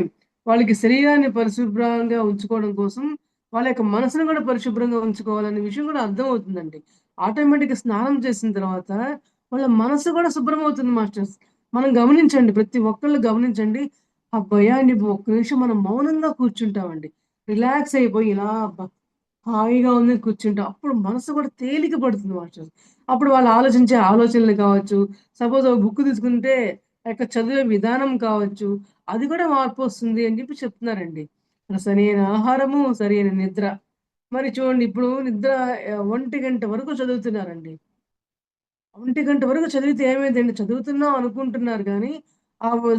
వాళ్ళకి శరీరాన్ని పరిశుభ్రంగా ఉంచుకోవడం కోసం, వాళ్ళ యొక్క మనసును కూడా పరిశుభ్రంగా ఉంచుకోవాలనే విషయం కూడా అర్థమవుతుందండి. ఆటోమేటిక్‌గా స్నానం చేసిన తర్వాత వాళ్ళ మనసు కూడా శుభ్రమవుతుంది మాస్టర్స్. మనం గమనించండి. ప్రతి ఒక్కళ్ళు గమనించండి. హమ్మయ్య! అని ఒక్క నిమిషం మనం మౌనంగా కూర్చుంటామండి. రిలాక్స్ అయిపోయి ఇలా అబ్బా! హాయిగా ఉందని కూర్చుంటాం. అప్పుడు మనసు కూడా తేలిక పడుతుంది మాస్టర్స్. అప్పుడు వాళ్ళు ఆలోచించే ఆలోచనలు కావచ్చు, సపోజ్ ఒక బుక్ తీసుకుంటే ఆ యొక్క చదివే విధానం కావచ్చు, అది కూడా మార్పొస్తుంది అని చెప్పి చెప్తున్నారండి. సరైన ఆహారము, సరైన నిద్ర. మరి చూడండి ఇప్పుడు నిద్ర 1 గంట వరకు చదువుతున్నారండి. 1 గంట వరకు చదివితే ఏమైందండి? చదువుతున్నాం అనుకుంటున్నారు గానీ,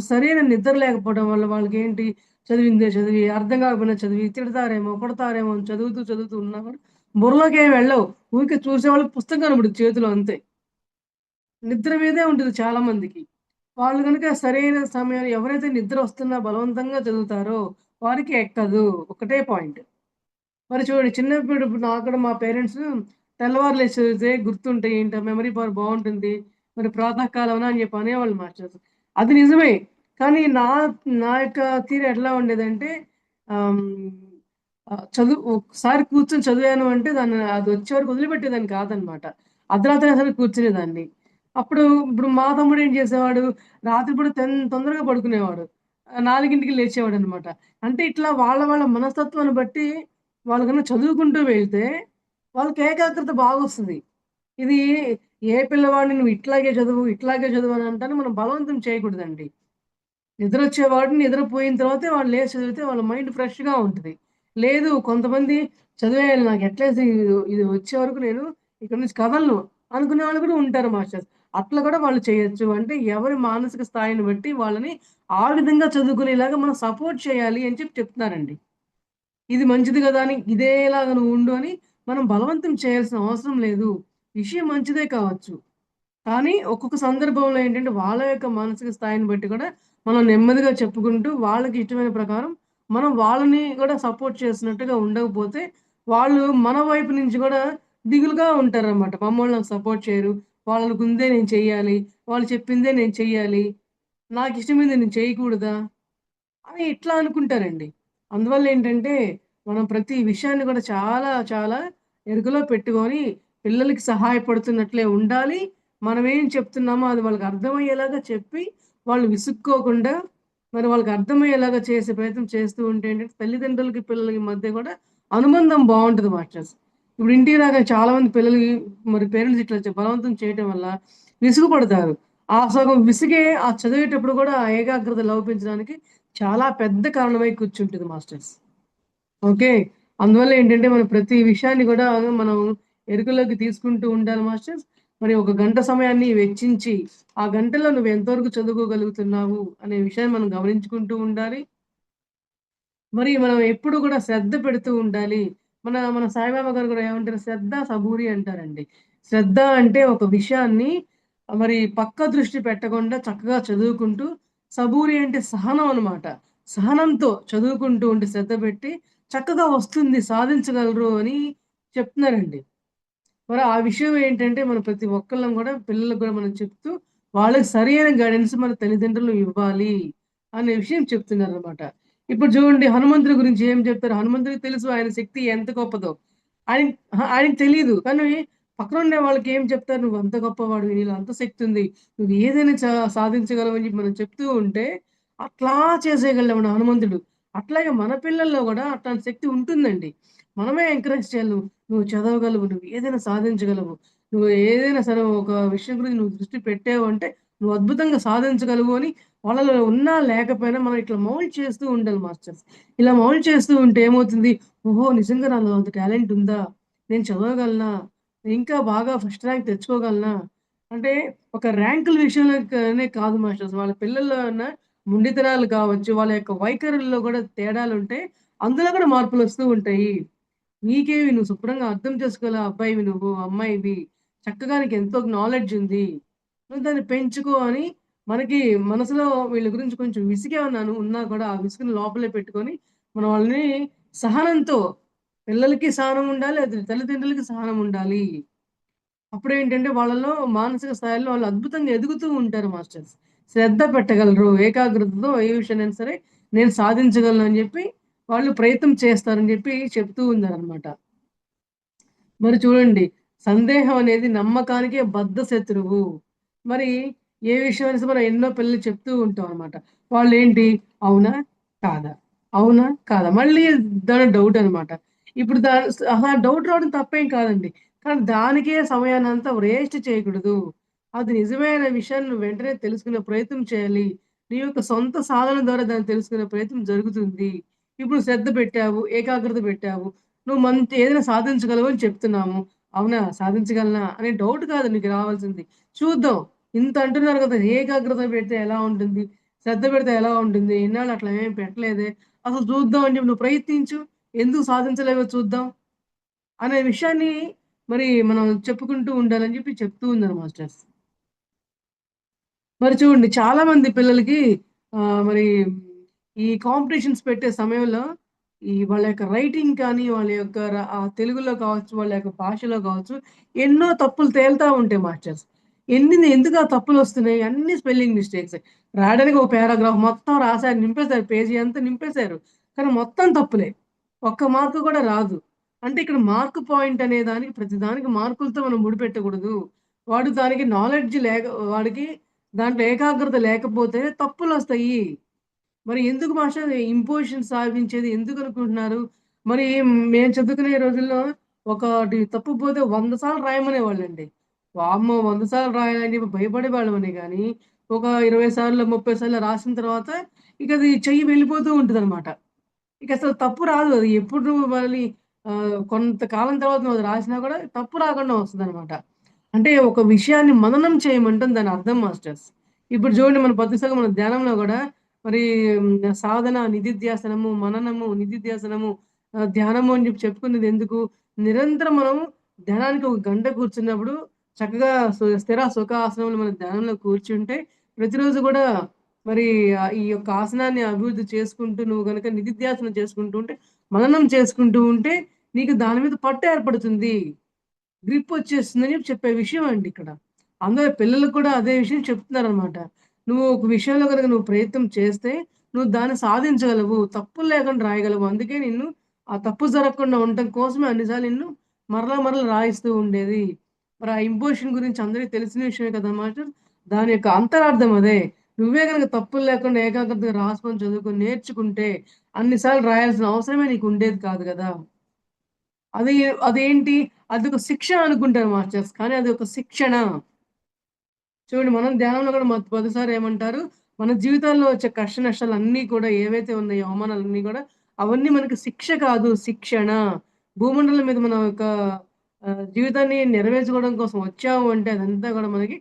సరైన నిద్ర లేకపోవడం వల్ల వాళ్ళకేంటి చదివిందే చదివి, అర్థం కాకపోయినా చదివి తిడతారేమో, కొడతారేమో అని చదువుతూ ఉన్నా కూడా బుర్రలోకేమి వెళ్ళవు. ఊరికే చూసేవాళ్ళకి పుస్తకం కనపడుద్ది చేతిలో అంతే. నిద్ర మీదే ఉంటది చాలా మందికి. వాళ్ళు గనుక సరైన సమయంలో ఎవరైతే నిద్ర వస్తున్నా బలవంతంగా చదువుతారో వారికి ఎక్కదు. ఒకటే పాయింట్. మరి చూడండి చిన్నప్పుడు ఇప్పుడు నాకు కూడా మా పేరెంట్స్ తెల్లవారు లేచి చదివితే గుర్తుంటాయి. మెమరీ పవర్ బావుంటుంది. మరి ప్రాతఃకాలంన అని చెప్పి అనేవాళ్ళు మాస్టర్స్. అది నిజమే. కానీ నా యొక్క తీరు ఎట్లా ఉండేదంటే ఆహ్, హ్మ్, ఒకసారి కూర్చొని చదివాను అంటే అది వచ్చే వరకు వదిలిపెట్టేదాన్ని కాదనమాట. అర్ధరాత్రి అసలు కూర్చునేదాన్ని. ఇప్పుడు మా తమ్ముడు ఏం చేసేవాడు రాత్రిపూట తొందరగా పడుకునేవాడు. 4కి లేచేవాడనమాట. అంటే ఇట్లా వాళ్ళ మనస్తత్వాన్ని బట్టి వాళ్ళు గనుక చదువుకుంటూ వెళ్తే, వాళ్ళకి ఏకాగ్రత బాగొస్తది. ఇది ఏ పిల్లవాడిని నువ్వు ఇట్లాగే చదువు అని అంటాను మనం బలవంతం చేయకూడదండి. నిద్రొచ్చేవాడు నిద్రపోయిన తర్వాతే వాడు లేసి చదివితే వాళ్ళ మైండ్ ఫ్రెష్‌గా ఉంటది. లేదు కొంతమంది చదివేయాలి నాకు ఎట్లీస్ట్ ఇది వచ్చే వరకు నేను ఇక్కడి నుంచి కదలను అనుకునే వాళ్ళు కూడా ఉంటారు మాస్టర్స్. అట్లా కూడా వాళ్ళు చేయొచ్చు. అంటే ఎవరి మానసిక స్థాయిని బట్టి వాళ్ళని ఆ విధంగా చదువుకునేలాగా మనం సపోర్ట్ చేయాలి అని చెప్తున్నారండి. ఇది మంచిది గదా! అని ఇదేలాగా నువ్వు ఉండు అని మనం బలవంతం చేయాల్సిన అవసరం లేదు. విషయం మంచిదే కావచ్చు. కానీ ఒక్కొక్క సందర్భంలో ఏంటంటే వాళ్ళ యొక్క మానసిక స్థాయిని బట్టి కూడా మనం నెమ్మదిగా చెప్పుకుంటూ వాళ్ళకి ఇష్టమైన ప్రకారం మనం వాళ్ళని కూడా సపోర్ట్ చేసినట్టుగా ఉండకపోతే వాళ్ళు మన వైపు నుంచి కూడా దిగులుగా ఉంటారనమాట. మమ్మల్ని నాకు సపోర్ట్ చేయరు. వాళ్ళకుందే నేను చెయ్యాలి. వాళ్ళు చెప్పిందే నేను చెయ్యాలి. నాకిష్టమైంది నేను చేయకూడదా? అని ఇట్లా అనుకుంటారండి. అందువల్లేంటంటే, మనం ప్రతి విషయాన్ని కూడా చాలా ఎరుకలో పెట్టుకొని, పిల్లలకి సహాయపడుతున్నట్లే ఉండాలి. మనమేం చెప్తున్నామో అది వాళ్ళకి అర్థమయ్యేలాగా చెప్పి, వాళ్ళు విసుక్కోకుండా, మరి వాళ్ళకి అర్థమయ్యేలాగా చేసే ప్రయత్నం చేస్తూ ఉంటే ఏంటంటే, తల్లిదండ్రులకి, పిల్లలకి మధ్య కూడా అనుబంధం బావుంటది మాస్టర్స్. ఇప్పుడు ఇంటికి రాగానే చాలామంది పిల్లలకి మరి పేరెంట్స్ ఇట్లా బలవంతం చేయటం వల్ల విసుగు పడతారు. ఆ సగం విసిగే చదివేటప్పుడు కూడా ఆ ఏకాగ్రత లోపించడానికి చాలా పెద్ద కారణమై కూర్చుంటది మాస్టర్స్. ఓకే. అందువల్ల ఏంటంటే, మనం ప్రతి విషయాన్ని గూడా మనం ఎరుకలోకి తీసుకుంటూ ఉండాలి మాస్టర్స్. మరి ఒక గంట సమయాన్ని వెచ్చించి, ఆ గంటలో నువ్వు ఎంతవరకు చదువుకోగలుగుతున్నావు అనే విషయాన్ని మనం గమనించుకుంటూ ఉండాలి. మరి మనం ఎప్పుడు కూడా శ్రద్ధ పెడుతూ ఉండాలి. మన మన సాయిబాబా గారు కూడా ఏమంటారు? శ్రద్ధ సబూరి అంటారండి. శ్రద్ధ అంటే ఒక విషయాన్ని మరి పక్క దృష్టి పెట్టకుండా చక్కగా చదువుకుంటూ, సబూరి అంటే సహనం అన్నమాట. సహనంతో చదువుకుంటూ ఉంటే శ్రద్ధ పెట్టి చక్కగా వస్తుంది, సాధించగలరు అని చెప్తున్నారండి. మరి ఆ విషయం ఏంటంటే, మనం ప్రతి ఒక్కళ్ళం గూడా పిల్లలకి గూడా మనం చెప్తూ, వాళ్ళకి సరైన గైడెన్స్ మన తల్లిదండ్రులు ఇవ్వాలి, అనే విషయం చెప్తున్నారనమాట. ఇప్పుడు చూడండి హనుమంతుడి గురించి ఏం చెప్తారు? హనుమంతుడికి తెలుసు ఆయన శక్తి ఎంత గొప్పదో. ఆయనకి తెలీదు. కానీ పక్కనుండే వాళ్ళకి ఏం చెప్తారు? "నువ్వంత గొప్పవాడివి. నీలో అంత శక్తి ఉంది. నువ్వు ఏదైనా సాధించగలవు" అని చెప్పి మనం చెప్తూ ఉంటే, అట్లా చేసేయగలడు హనుమంతుడు. అట్లాగే మన పిల్లల్లో గూడా అట్లాంటి శక్తి ఉంటుందండి. మనమే ఎంకరేజ్ చేయాలి. నువ్వు చదవగలవు. నువ్వు ఏదైనా సాధించగలవు. నువ్వు ఏదైనా సరే ఒక విషయం గురించి నువ్వు దృష్టి పెట్టావు అంటే, నువ్వు అద్భుతంగా సాధించగలవు అని వాళ్ళలో ఉన్నా లేకపోయినా మనం ఇట్లా మౌల్డ్ చేస్తూ ఉండాలి మాస్టర్స్. ఇలా మౌల్డ్ చేస్తూ ఉంటే ఏమవుతుంది? ఓహో! నిజంగా నాలో అంత టాలెంట్ ఉందా? నేను చదవగలనా? ఇంకా బాగా ఫస్ట్ ర్యాంక్ తెచ్చుకోగలనా? అంటే ఒక ర్యాంకుల విషయంలోనే కాదు మాస్టర్స్. వాళ్ళ పిల్లల్లో ఉన్న మొండితనాలు కావచ్చు, వాళ్ళ యొక్క వైఖరుల్లో కూడా తేడాలుంటే అందులో కూడా మార్పులొస్తూ ఉంటాయి. నీకేమి నువ్వు శుభ్రంగా అర్థం చేసుకోగల అబ్బాయివి నువ్వు, అమ్మాయివి. చక్కగా నీకెంతో నాలెడ్జ్ ఉంది. నువ్వు దాన్ని పెంచుకో అని మనకి మనసులో వీళ్ళ గురించి కొంచెం విసిగేమన్నాను ఉన్నా కూడా ఆ విసుగుని లోపలే పెట్టుకొని మనం వాళ్ళని సహనంతో పిల్లలకి సహనం ఉండాలి. అది తల్లిదండ్రులకి సహనం ఉండాలి. అప్పుడేంటంటే వాళ్ళలో మానసిక స్థాయిలో వాళ్ళు అద్భుతంగా ఎదుగుతూ ఉంటారు మాస్టర్స్. శ్రద్ధ పెట్టగలరు. ఏకాగ్రతతో ఏ విషయాన్నైనా సరే నేను సాధించగలను అని జెప్పి వాళ్ళు ప్రయత్నం చేస్తారని జెప్పి చెప్తూ ఉన్నారనమాట. మరి చూడండి, సందేహం అనేది నమ్మకానికే బద్ధ శత్రువు. మరి ఏ విషయమైనా సరే మనం ఎన్నో పిల్లలకి చెప్తూ ఉంటాం అనమాట. వాళ్ళేంటి అవునా? కాదా? అవునా? కాదా? మళ్ళీ దాని డౌట్ అనమాట. ఇప్పుడు అహా! డౌట్ రావడం తప్పేం కాదండి. కానీ దానికే సమయాన్నంతా వేస్ట్ చేయకూడదు. అది నిజమైన విషయాన్ని నువ్వు వెంటనే తెలుసుకునే ప్రయత్నం చేయాలి. నీ యొక్క సొంత సాధన ద్వారా దాన్ని తెలుసుకునే ప్రయత్నం జరుగుతుంది. ఇప్పుడు శ్రద్ధ పెట్టావు, ఏకాగ్రత పెట్టావు. నువ్వు మంచి ఏదైనా సాధించగలవు అని చెప్తున్నాము. అవునా? సాధించగలనా? అనే డౌట్ కాదు నీకు రావాల్సింది. చూద్దాం. ఇంత అంటున్నారు కదా! ఏకాగ్రత పెడితే ఎలా ఉంటుంది? శ్రద్ధ పెడితే ఎలా ఉంటుంది? ఇన్నాళ్ళు అట్లా ఏమి పెట్టలేదే. అసలు చూద్దాం అని చెప్పి నువ్వు ప్రయత్నించు. ఎందుకు సాధించలేవో చూద్దాం. అనే విషయాన్ని మరి మనం చెప్పుకుంటూ ఉండాలని చెప్పి చెప్తూ ఉన్నారు మాస్టర్స్. మరి చూడండి చాలామంది పిల్లలకి మరి ఈ కాంపిటీషన్స్ పెట్టే సమయంలో వాళ్ళ యొక్క రైటింగ్ కానీ, వాళ్ళ యొక్క తెలుగులో కావచ్చు, వాళ్ళ యొక్క భాషలో కావచ్చు, ఎన్నో తప్పులు తేలుతా ఉంటాయి మాస్టర్స్. ఎందుకు ఆ తప్పులొస్తున్నాయి? అన్నీ స్పెల్లింగ్ మిస్టేక్సే. రాయడానికి ఒక పారాగ్రాఫ్ మొత్తం రాసారు, నింపేసారు. పేజీ అంతా నింపేసారు. కానీ మొత్తం తప్పులే. ఒక్క మార్క్ కూడా రాదు. అంటే ఇక్కడ మార్క్ పాయింట్ అనే దానికి ప్రతి దానికి మార్కులతో మనం ముడిపెట్టకూడదు. వాడు దానికి నాలెడ్జ్ లేక వాడికి దాంట్లో ఏకాగ్రత లేకపోతే తప్పులొస్తాయి. మరి ఎందుకు మాస్టర్ ఇంపోజిషన్ సాధించేది ఎందుకనుకుంటున్నారు? మరి మేము చదువుకునే రోజుల్లో ఒకటి తప్పు పోతే 100 సార్లు రాయమనేవాళ్ళండి. వామ్మో! 100 సార్లు రాయాలని చెప్పి భయపడేవాళ్ళమనే గానీ, ఒక 20 సార్లో, 30 సార్లో రాసిన తర్వాత ఇక అది చెయ్యి వెళ్ళిపోతూ ఉంటదనమాట. ఇకసలు తప్పు రాదు. అది ఎప్పుడు మళ్ళీ కొంతకాలం తర్వాత నువ్వు అది రాసినా కూడా తప్పు రాకుండా వస్తదనమాట. అంటే ఒక విషయాన్ని మననం చేయమంటం దాని అర్థం మాస్టర్స్. ఇప్పుడు చూడండి మన పొద్దుసగా మన ధ్యానంలో గూడా మరి సాధన, నిధిధ్యాసనము, మననము, నిధిధ్యాసనము, ధ్యానము అని చెప్పి చెప్పుకునేదెందుకు? నిరంతరం మనం ధ్యానానికి ఒక గంట కూర్చున్నప్పుడు చక్కగా స్థిర సుఖ ఆసనంలో మనం ధ్యానంలో కూర్చుంటే ప్రతిరోజు గూడా మరి ఈ యొక్క ఆసనాన్ని అభివృద్ధి చేసుకుంటూ నువ్వు గనక నిధిధ్యాసనం చేసుకుంటూ ఉంటే, మననం చేసుకుంటూ ఉంటే నీకు దాని మీద పట్టు ఏర్పడుతుంది. గ్రిప్పొచ్చేస్తుందని చెప్పే విషయం అండి ఇక్కడ. అందరు పిల్లలకు కూడా అదే విషయం చెప్తున్నారనమాట. నువ్వు ఒక విషయంలో గనక నువ్వు ప్రయత్నం చేస్తే, నువ్వు దాన్ని సాధించగలవు. తప్పులు లేకుండా రాయగలవు. అందుకే నిన్ను ఆ తప్పు జరగకుండా ఉండటం కోసమే అన్ని సార్లు నిన్ను మరలా మరలా రాయిస్తూ ఉండేది. మరి ఆ ఇంపోజిషన్ గురించి అందరికి తెలిసిన విషయమే కదా మాస్టర్. దాని యొక్క అంతరార్థం అదే. నువ్వే గనక తప్పులు లేకుండా ఏకాగ్రతగా రాసుకొని, చదువుకొని, నేర్చుకుంటే అన్ని సార్లు రాయాల్సిన అవసరమే నీకు ఉండేది కాదు గదా! అది అదేంటి? అదొక శిక్ష అనుకుంటారు మాస్టర్స్. కానీ అది ఒక శిక్షణ. చూడండి మనం ధ్యానంలో గూడా మొదటిసారి ఏమంటారు? మన జీవితాల్లో వచ్చే కష్ట నష్టాలన్నీ కూడా ఏవైతే ఉన్నాయో, అవమానాలన్నీ గూడా అవన్నీ మనకి శిక్ష కాదు, శిక్షణ. భూమండలం మీద మన యొక్క జీవితాన్ని నెరవేర్చుకోవడం కోసం వచ్చాము అంటే అదంతా గూడా మనకి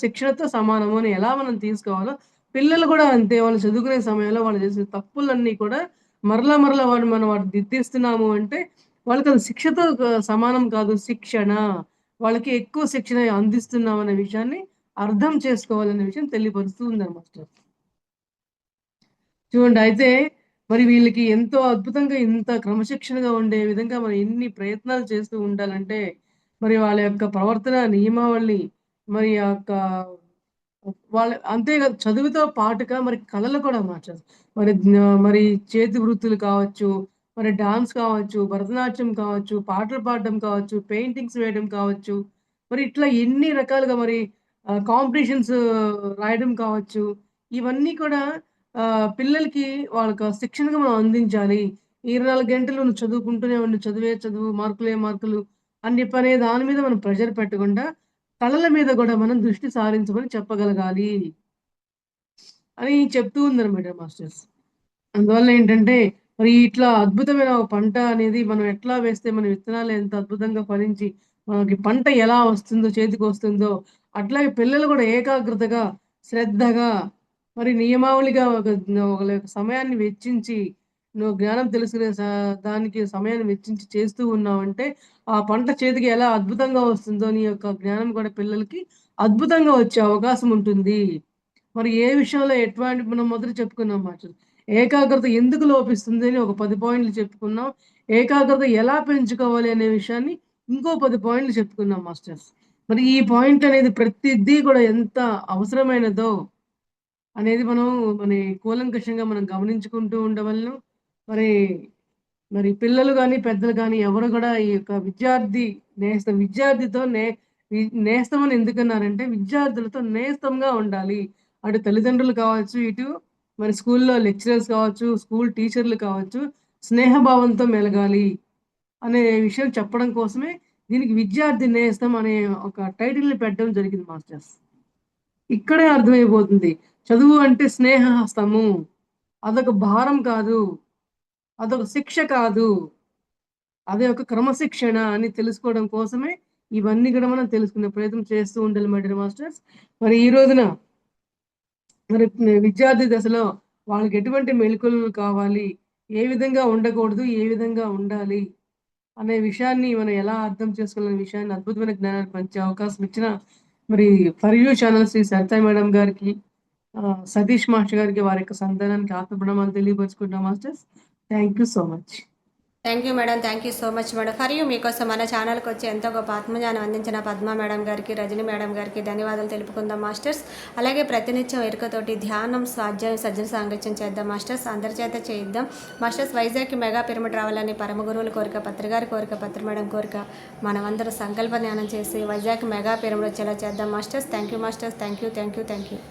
శిక్షణతో సమానము అని ఎలా మనం తీసుకోవాలో, పిల్లలు గూడా అంతే. వాళ్ళు చదువుకునే సమయంలో వాళ్ళు చేసే తప్పులన్నీ కూడా మరలా మరలా మనం వాటిని దిద్దిస్తున్నాము అంటే వాళ్ళకి అది శిక్షతో సమానం కాదు, శిక్షణ. వాళ్ళకి ఎక్కువ శిక్షణ అందిస్తున్నాం అనే విషయాన్ని అర్థం చేసుకోవాలనే విషయం తెలియపరుస్తూ ఉన్నారు మాస్టర్. చూడండి, అయితే మరి వీళ్ళకి ఎంతో అద్భుతంగా ఇంత క్రమశిక్షణగా ఉండే విధంగా మనం ఎన్ని ప్రయత్నాలు చేస్తూ ఉండాలంటే, మరి వాళ్ళ యొక్క ప్రవర్తన నియమావళి, మరి ఆ యొక్క వాళ్ళ అంతేకాదు, చదువుతో పాటుగా మరి కళలు కూడా మార్చాలి. మరి చేతి వృత్తులు కావచ్చు, మరి డాన్స్ కావచ్చు, భరతనాట్యం కావచ్చు, పాటలు పాడడం కావచ్చు, పెయింటింగ్స్ వేయడం కావచ్చు. మరి ఇట్లా ఎన్ని రకాలుగా మరి కాంపిటీషన్స్ రాయడం కావచ్చు. ఇవన్నీ కూడా పిల్లలకి వాళ్ళకి శిక్షణగా మనం అందించాలి. 24 గంటలు నువ్వు చదువుకుంటూనే ఉండు. చదువే చదువు, మార్కులే మార్కులు అని చెప్పనే దాని మీద మనం ప్రెషర్ పెట్టకుండా కళల మీద గూడా మనం దృష్టి సారించమని చెప్పగలగాలి అని చెప్తూ ఉందనమాట మాస్టర్స్. అందువల్ల ఏంటంటే, మరి ఇట్లా అద్భుతమైన ఒక పంట అనేది మనం ఎట్లా వేస్తే మన విత్తనాలు ఎంత అద్భుతంగా ఫలించి, మనకి పంట ఎలా వస్తుందో, చేతికొస్తుందో, అట్లాగే పిల్లలు కూడా ఏకాగ్రతగా, శ్రద్ధగా, మరి నియమావళిగా ఒక సమయాన్ని వెచ్చించి, నువ్వు జ్ఞానం తెలుసుకునే దానికి సమయాన్ని వెచ్చించి చేస్తూ ఉన్నావంటే, ఆ పంట చేతికి ఎలా అద్భుతంగా వస్తుందో, నీ యొక్క జ్ఞానం కూడా పిల్లలకి అద్భుతంగా వచ్చే అవకాశం ఉంటుంది. మరి ఏ విషయంలో ఎటువంటి మనం మొదట చెప్పుకున్నాం మాస్టర్. ఏకాగ్రత ఎందుకు లోపిస్తుంది అని ఒక 10 పాయింట్లు చెప్పుకున్నాం. ఏకాగ్రత ఎలా పెంచుకోవాలి అనే విషయాన్ని ఇంకో 10 పాయింట్లు చెప్పుకున్నాం మాస్టర్స్. మరి ఈ పాయింట్ అనేది ప్రతిదీ కూడా ఎంత అవసరమైనదో అనేది మనం కూలంకషంగా మనం గమనించుకుంటూ ఉండవలెను. మరి మరి పిల్లలు గాని, పెద్దలు గాని ఎవరు గూడా ఈ యొక్క విద్యార్థితో నేస్తం అని ఎందుకన్నారంటే, విద్యార్థులతో నేస్తంగా ఉండాలి. అటు తల్లిదండ్రులు కావచ్చు, ఇటు మరి స్కూల్‌లో లెక్చరర్స్ కావచ్చు, స్కూల్ టీచర్లు కావచ్చు, స్నేహభావంతో మెలగాలి అనే విషయం చెప్పడం కోసమే దీనికి విద్యార్థి నేస్తం అనే ఒక టైటిల్‌ని పెట్టడం జరిగింది మాస్టర్స్. ఇక్కడే అర్థమైపోతుంది. చదువు అంటే స్నేహహస్తము. అదొక భారం కాదు. అదొక శిక్ష కాదు. అదే ఒక క్రమశిక్షణ అని తెలుసుకోవడం కోసమే ఇవన్నీ గూడా మనం తెలుసుకునే ప్రయత్నం చేస్తూ ఉండాలి మై డియర్ మాస్టర్స్. మరి ఈ రోజున మరి విద్యార్థి దశలో వాళ్ళకి ఎటువంటి మెళకువలు కావాలి? ఏ విధంగా ఉండకూడదు? ఏ విధంగా ఉండాలి? అనే విషయాన్ని మనం ఎలా అర్థం చేసుకోవాలనే విషయాన్ని అద్భుతమైన జ్ఞానాన్ని పంచే అవకాశం ఇచ్చిన మరి for you channel Shri Sarita madam గారికి, సతీష్ మాస్టర్ గారికి వారి యొక్క సంతానానికి ఆత్మ ప్రణామాలు తెలియపరుచుకుంటున్నాం masters. Thank you so much. Thank you madam. Thank you so much madam. For you మీకోసం మన ఛానల్కి వచ్చి ఎంతో గొప్ప ఆత్మజ్ఞానం అందించిన పద్మ మేడం గారికి, రజని మేడం గారికి ధన్యవాదాలు తెలుపుకుందాం మాస్టర్స్. అలాగే ప్రతినిత్యం ఎరుకతోటి ధ్యానం, స్వాధ్యాయం, సజ్జన సాంగత్యం చేద్దాం మాస్టర్స్. అందరి చేత చేయిద్దాం మాస్టర్స్. వైజాగ్కి మెగా పిరమిడ్ రావాలని పరమ గురువుల కోరిక, పత్రిగారి కోరిక, పత్రి మేడం కోరిక. మనమందరం సంకల్ప ధ్యానం చేసి వైజాగ్ మెగా పిరమిడ్ వచ్చేలా చేద్దాం masters. Thank you masters. Thank you.